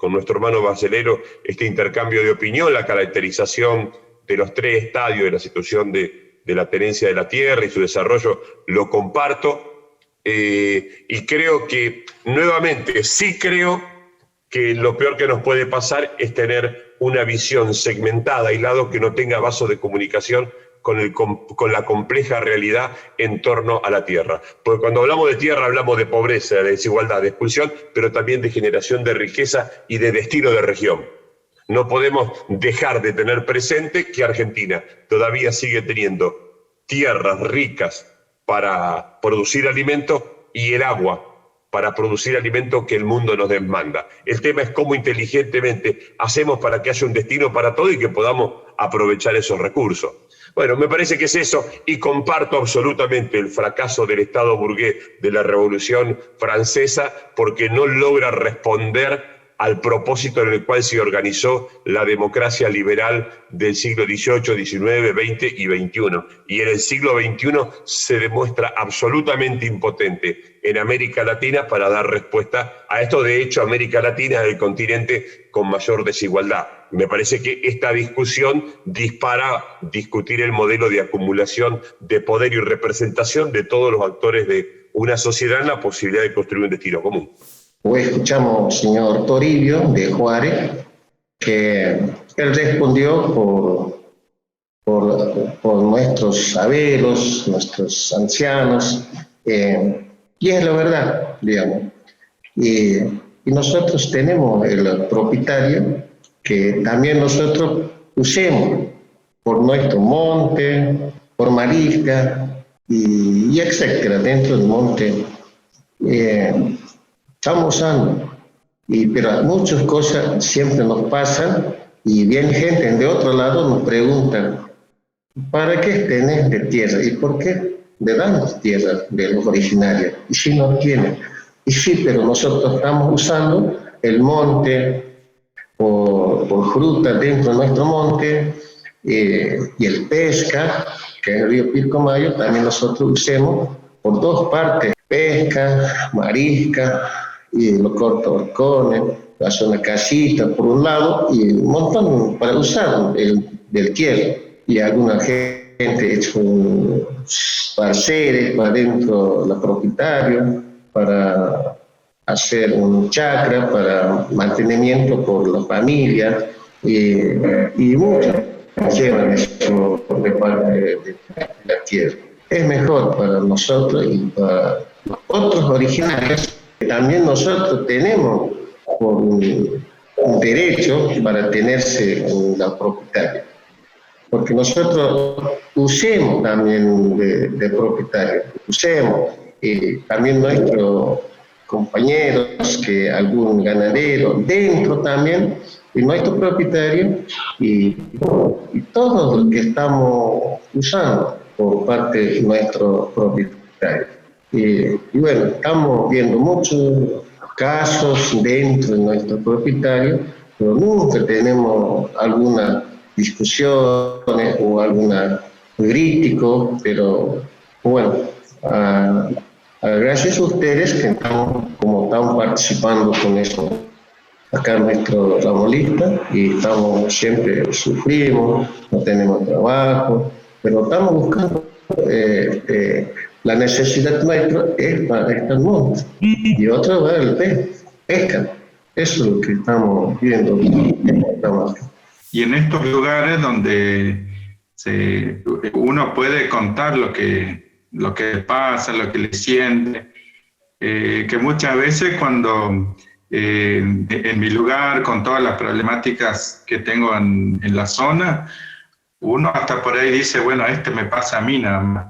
nuestro hermano Bacelero este intercambio de opinión, la caracterización de los 3 estadios de la situación de la tenencia de la tierra y su desarrollo, lo comparto. Y creo que, nuevamente, sí creo que lo peor que nos puede pasar es tener una visión segmentada, aislado, que no tenga vaso de comunicación con la compleja realidad en torno a la tierra. Porque cuando hablamos de tierra hablamos de pobreza, de desigualdad, de expulsión, pero también de generación de riqueza y de destino de región. No podemos dejar de tener presente que Argentina todavía sigue teniendo tierras ricas para producir alimentos y el agua para producir alimentos que el mundo nos demanda. El tema es cómo inteligentemente hacemos para que haya un destino para todo y que podamos aprovechar esos recursos. Bueno, me parece que es eso, y comparto absolutamente el fracaso del Estado burgués de la Revolución Francesa, porque no logra responder al propósito en el cual se organizó la democracia liberal del siglo XVIII, XIX, XX y XXI. Y en el siglo XXI se demuestra absolutamente impotente en América Latina para dar respuesta a esto. De hecho, América Latina es el continente con mayor desigualdad. Me parece que esta discusión dispara discutir el modelo de acumulación de poder y representación de todos los actores de una sociedad en la posibilidad de construir un destino común. Hoy escuchamos al señor Toribio de Juárez, que él respondió por nuestros abuelos, nuestros ancianos, y es la verdad, digamos. Y nosotros tenemos el propietario que también nosotros usemos por nuestro monte, por marisca y etcétera, dentro del monte. Estamos usando, pero muchas cosas siempre nos pasan y viene gente de otro lado, nos preguntan, ¿para qué tenés de tierra? ¿Y por qué le damos tierra de los originarios? Y si no tienen. Y sí, pero nosotros estamos usando el monte por fruta dentro de nuestro monte, y el pesca, que es el río Pilcomayo, también nosotros usemos por dos partes, pesca, marisca, y los cortorcones, la zona casita por un lado, y un montón para usar del tierra. Y alguna gente hecho parceres para dentro de los propietarios, para hacer un chacra, para mantenimiento por la familia, y muchos llevan eso de parte de la tierra. Es mejor para nosotros y para los otros originarios. También nosotros tenemos un derecho para tenerse la propietaria, porque nosotros usemos también de propietario, usemos también nuestros compañeros, que algún ganadero dentro también, y nuestro propietario, y todos los que estamos usando por parte de nuestro propietario. Y bueno, estamos viendo muchos casos dentro de nuestro propietario, pero nunca tenemos alguna discusión o alguna crítico, pero bueno, gracias a ustedes que están participando con eso acá en nuestro ramolista, y estamos siempre sufrimos, no tenemos trabajo, pero estamos buscando la necesidad nuestra es para el monte, y otra va el pesca. Eso es lo que estamos viendo. Y en estos lugares donde uno puede contar lo que pasa, lo que le siente, que muchas veces cuando en mi lugar, con todas las problemáticas que tengo en la zona, uno hasta por ahí dice, bueno, me pasa a mí nada más.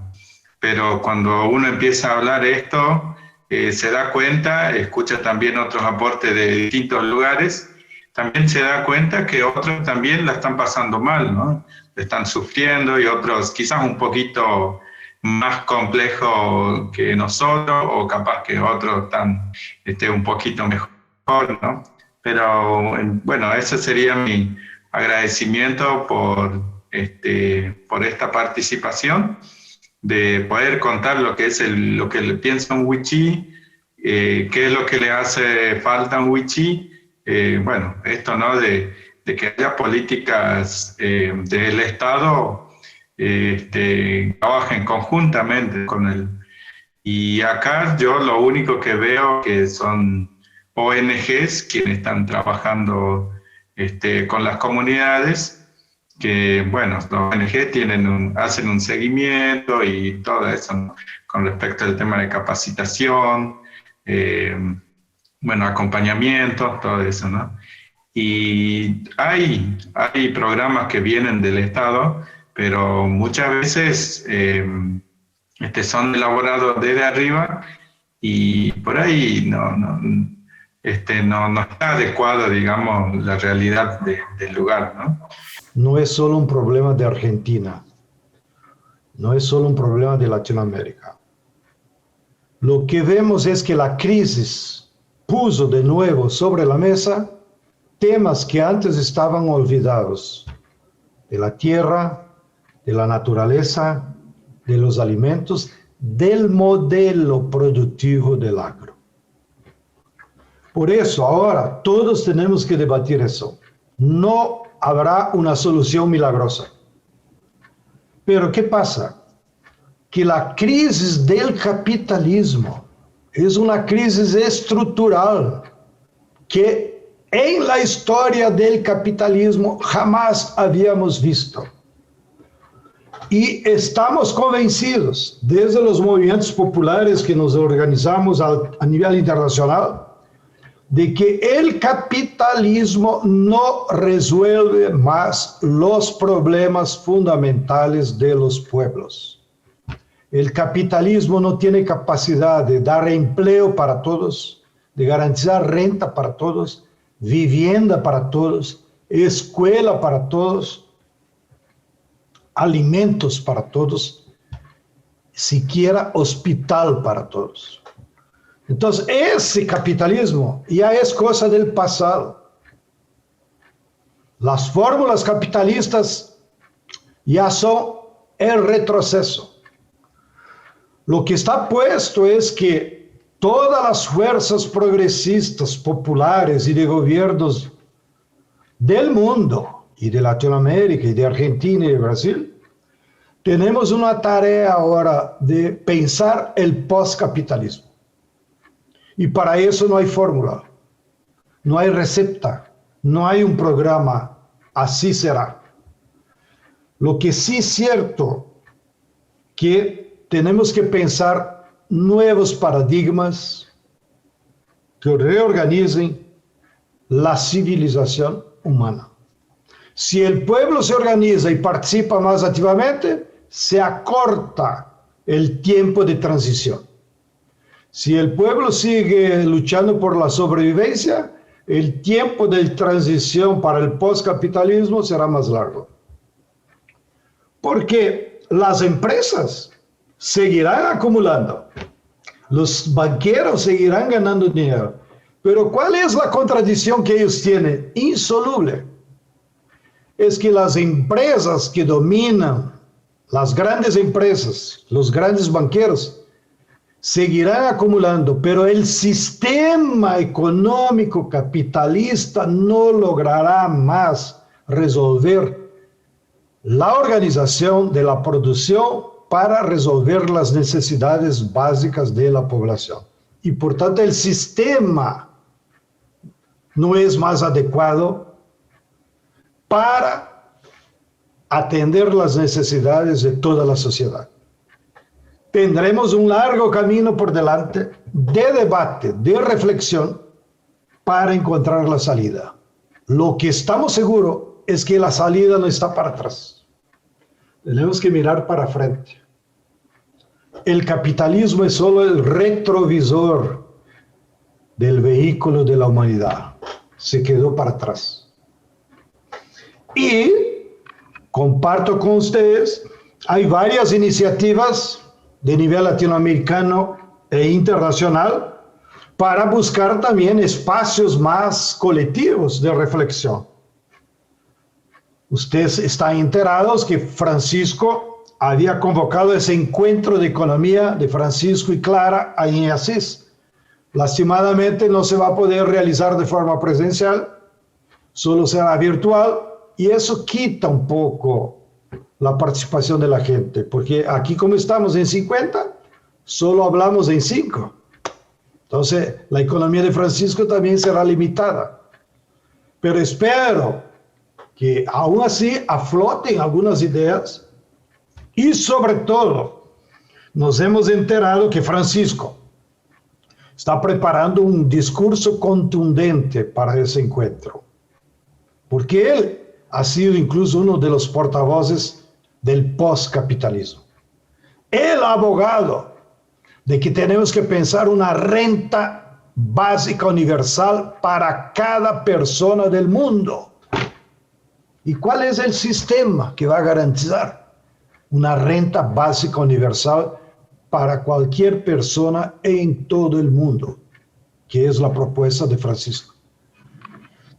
Pero cuando uno empieza a hablar esto, se da cuenta, escucha también otros aportes de distintos lugares, también se da cuenta que otros también la están pasando mal, ¿no? Están sufriendo, y otros quizás un poquito más complejo que nosotros, o capaz que otros están un poquito mejor, ¿no? Pero bueno, ese sería mi agradecimiento por esta participación, de poder contar lo que es lo que le piensa un wichí, qué es lo que le hace falta a un wichí. Bueno, esto, ¿no? De que haya políticas del Estado trabajen conjuntamente con él. Y acá yo lo único que veo que son ONGs quienes están trabajando con las comunidades, que, bueno, los ONG hacen un seguimiento y todo eso, ¿no? Con respecto al tema de capacitación, bueno, acompañamiento, todo eso, ¿no? Y hay programas que vienen del Estado, pero muchas veces son elaborados desde arriba, y por ahí no está adecuado, digamos, la realidad del lugar, ¿no? No es solo un problema de Argentina, no es solo un problema de Latinoamérica. Lo que vemos es que la crisis puso de nuevo sobre la mesa temas que antes estaban olvidados, de la tierra, de la naturaleza, de los alimentos, del modelo productivo del agro. Por eso ahora todos tenemos que debatir eso. No habrá una solución milagrosa. Pero ¿qué pasa? Que la crisis del capitalismo es una crisis estructural que en la historia del capitalismo jamás habíamos visto. Y estamos convencidos, desde los movimientos populares que nos organizamos a nivel internacional, de que el capitalismo no resuelve más los problemas fundamentales de los pueblos. El capitalismo no tiene capacidad de dar empleo para todos, de garantizar renta para todos, vivienda para todos, escuela para todos, alimentos para todos, siquiera hospital para todos. Entonces, ese capitalismo ya es cosa del pasado. Las fórmulas capitalistas ya son el retroceso. Lo que está puesto es que todas las fuerzas progresistas, populares y de gobiernos del mundo, y de Latinoamérica, y de Argentina y de Brasil, tenemos una tarea ahora de pensar el postcapitalismo. Y para eso no hay fórmula, no hay receta, no hay un programa, así será. Lo que sí es cierto, que tenemos que pensar nuevos paradigmas que reorganicen la civilización humana. Si el pueblo se organiza y participa más activamente, se acorta el tiempo de transición. Si el pueblo sigue luchando por la sobrevivencia, el tiempo de transición para el postcapitalismo será más largo. Porque las empresas seguirán acumulando, los banqueros seguirán ganando dinero. Pero ¿cuál es la contradicción que ellos tienen? Insoluble. Es que las empresas que dominan, las grandes empresas, los grandes banqueros, seguirán acumulando, pero el sistema económico capitalista no logrará más resolver la organización de la producción para resolver las necesidades básicas de la población. Y por tanto el sistema no es más adecuado para atender las necesidades de toda la sociedad. Tendremos un largo camino por delante de debate, de reflexión, para encontrar la salida. Lo que estamos seguros es que la salida no está para atrás. Tenemos que mirar para frente. El capitalismo es solo el retrovisor del vehículo de la humanidad. Se quedó para atrás. Y comparto con ustedes, hay varias iniciativas de nivel latinoamericano e internacional para buscar también espacios más colectivos de reflexión. Ustedes están enterados que Francisco había convocado ese encuentro de economía de Francisco y Clara ahí en Asís. Lastimadamente no se va a poder realizar de forma presencial, solo será virtual, y eso quita un poco la participación de la gente, porque aquí como estamos en 50, solo hablamos en 5. Entonces, la economía de Francisco también será limitada. Pero espero que aún así afloten algunas ideas y sobre todo nos hemos enterado que Francisco está preparando un discurso contundente para ese encuentro, porque él ha sido incluso uno de los portavoces del postcapitalismo. El abogado de que tenemos que pensar una renta básica universal para cada persona del mundo. ¿Y cuál es el sistema que va a garantizar una renta básica universal para cualquier persona en todo el mundo? Que es la propuesta de Francisco.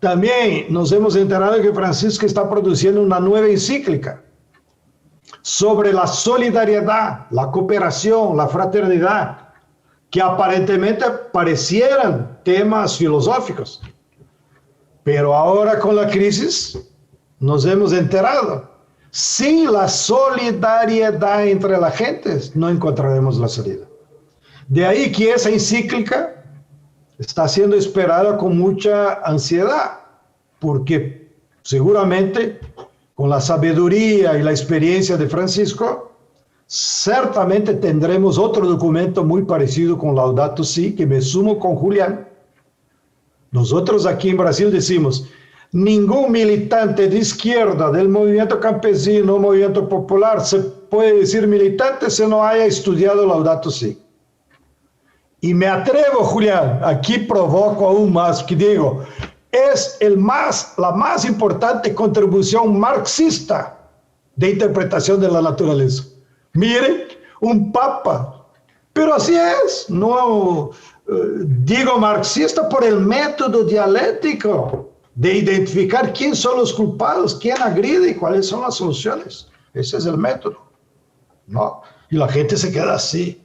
También nos hemos enterado que Francisco está produciendo una nueva encíclica sobre la solidaridad, la cooperación, la fraternidad, que aparentemente parecieran temas filosóficos. Pero ahora con la crisis nos hemos enterado, sin la solidaridad entre las gentes no encontraremos la salida. De ahí que esa encíclica está siendo esperada con mucha ansiedad, porque seguramente con la sabiduría y la experiencia de Francisco, certamente tendremos otro documento muy parecido con Laudato Si, que me sumo con Julián. Nosotros aquí en Brasil decimos, ningún militante de izquierda del movimiento campesino, movimiento popular, se puede decir militante si no haya estudiado Laudato Si. Y me atrevo, Julián, aquí provoco aún más, que digo, es la más importante contribución marxista de interpretación de la naturaleza. Miren, un papa, pero así es, no digo marxista por el método dialéctico de identificar quién son los culpados, quién agrede y cuáles son las soluciones. Ese es el método, ¿no? Y la gente se queda así.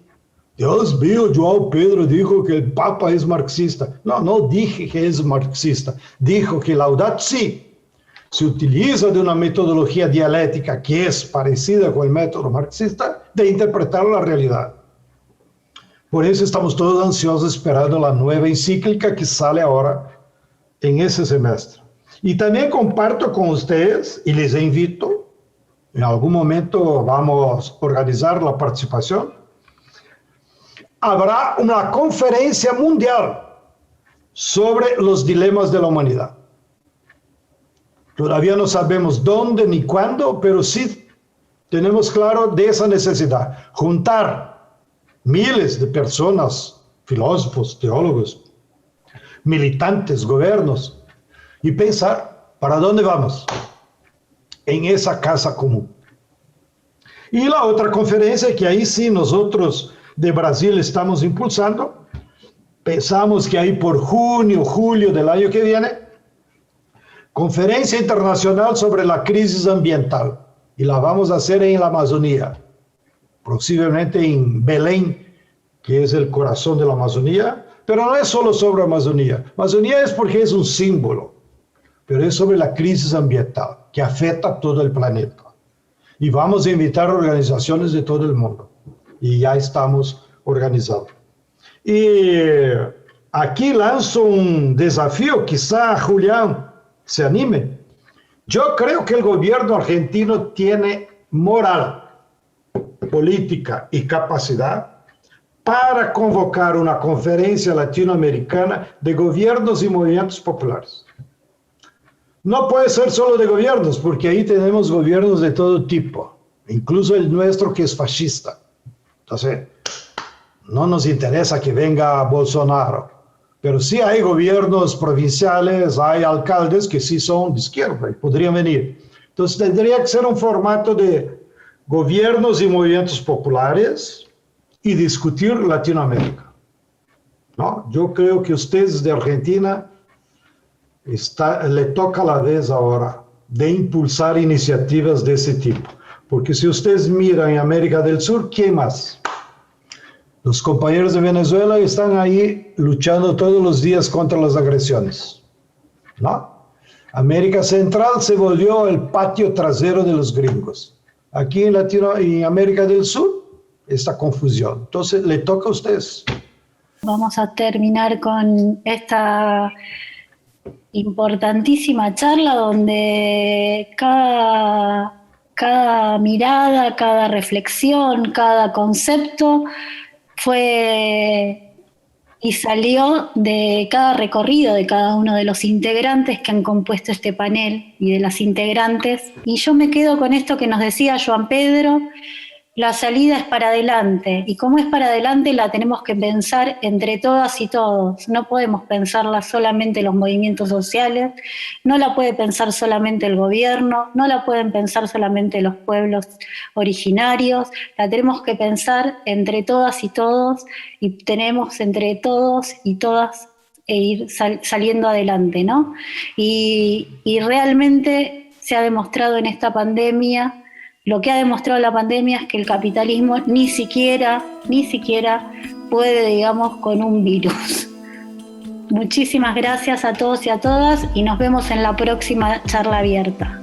Dios mío, João Pedro dijo que el Papa es marxista. No, no dije que es marxista. Dijo que Laudato Si se utiliza de una metodología dialéctica que es parecida con el método marxista de interpretar la realidad. Por eso estamos todos ansiosos esperando la nueva encíclica que sale ahora en ese semestre. Y también comparto con ustedes y les invito, en algún momento vamos a organizar la participación, habrá una conferencia mundial sobre los dilemas de la humanidad. Todavía no sabemos dónde ni cuándo, pero sí tenemos claro de esa necesidad. Juntar miles de personas, filósofos, teólogos, militantes, gobiernos, y pensar para dónde vamos en esa casa común. Y la otra conferencia que ahí sí nosotros de Brasil estamos impulsando, pensamos que ahí por junio, julio del año que viene, conferencia internacional sobre la crisis ambiental, y la vamos a hacer en la Amazonía, posiblemente en Belén, que es el corazón de la Amazonía, pero no es solo sobre Amazonía. Amazonía es porque es un símbolo, pero es sobre la crisis ambiental que afecta a todo el planeta. Y vamos a invitar organizaciones de todo el mundo. Y ya estamos organizando. Y aquí lanzo un desafío, quizá Julián se anime. Yo creo que el gobierno argentino tiene moral, política y capacidad para convocar una conferencia latinoamericana de gobiernos y movimientos populares. No puede ser solo de gobiernos, porque ahí tenemos gobiernos de todo tipo, incluso el nuestro que es fascista. Entonces, no nos interesa que venga Bolsonaro, pero sí hay gobiernos provinciales, hay alcaldes que sí son de izquierda y podrían venir. Entonces, tendría que ser un formato de gobiernos y movimientos populares y discutir Latinoamérica, ¿no? Yo creo que ustedes de Argentina le toca la vez ahora de impulsar iniciativas de ese tipo. Porque si ustedes miran en América del Sur, ¿qué más? Los compañeros de Venezuela están ahí luchando todos los días contra las agresiones, ¿no? América Central se volvió el patio trasero de los gringos. Aquí en América del Sur, esta confusión. Entonces, le toca a ustedes. Vamos a terminar con esta importantísima charla donde cada mirada, cada reflexión, cada concepto fue y salió de cada recorrido de cada uno de los integrantes que han compuesto este panel y de las integrantes. Y yo me quedo con esto que nos decía João Pedro: la salida es para adelante, y como es para adelante la tenemos que pensar entre todas y todos. No podemos pensarla solamente los movimientos sociales, no la puede pensar solamente el gobierno, no la pueden pensar solamente los pueblos originarios, la tenemos que pensar entre todas y todos, y tenemos entre todos y todas ir saliendo adelante, ¿no? Y realmente se ha demostrado en esta pandemia. Lo que ha demostrado la pandemia es que el capitalismo ni siquiera puede, digamos, con un virus. Muchísimas gracias a todos y a todas y nos vemos en la próxima charla abierta.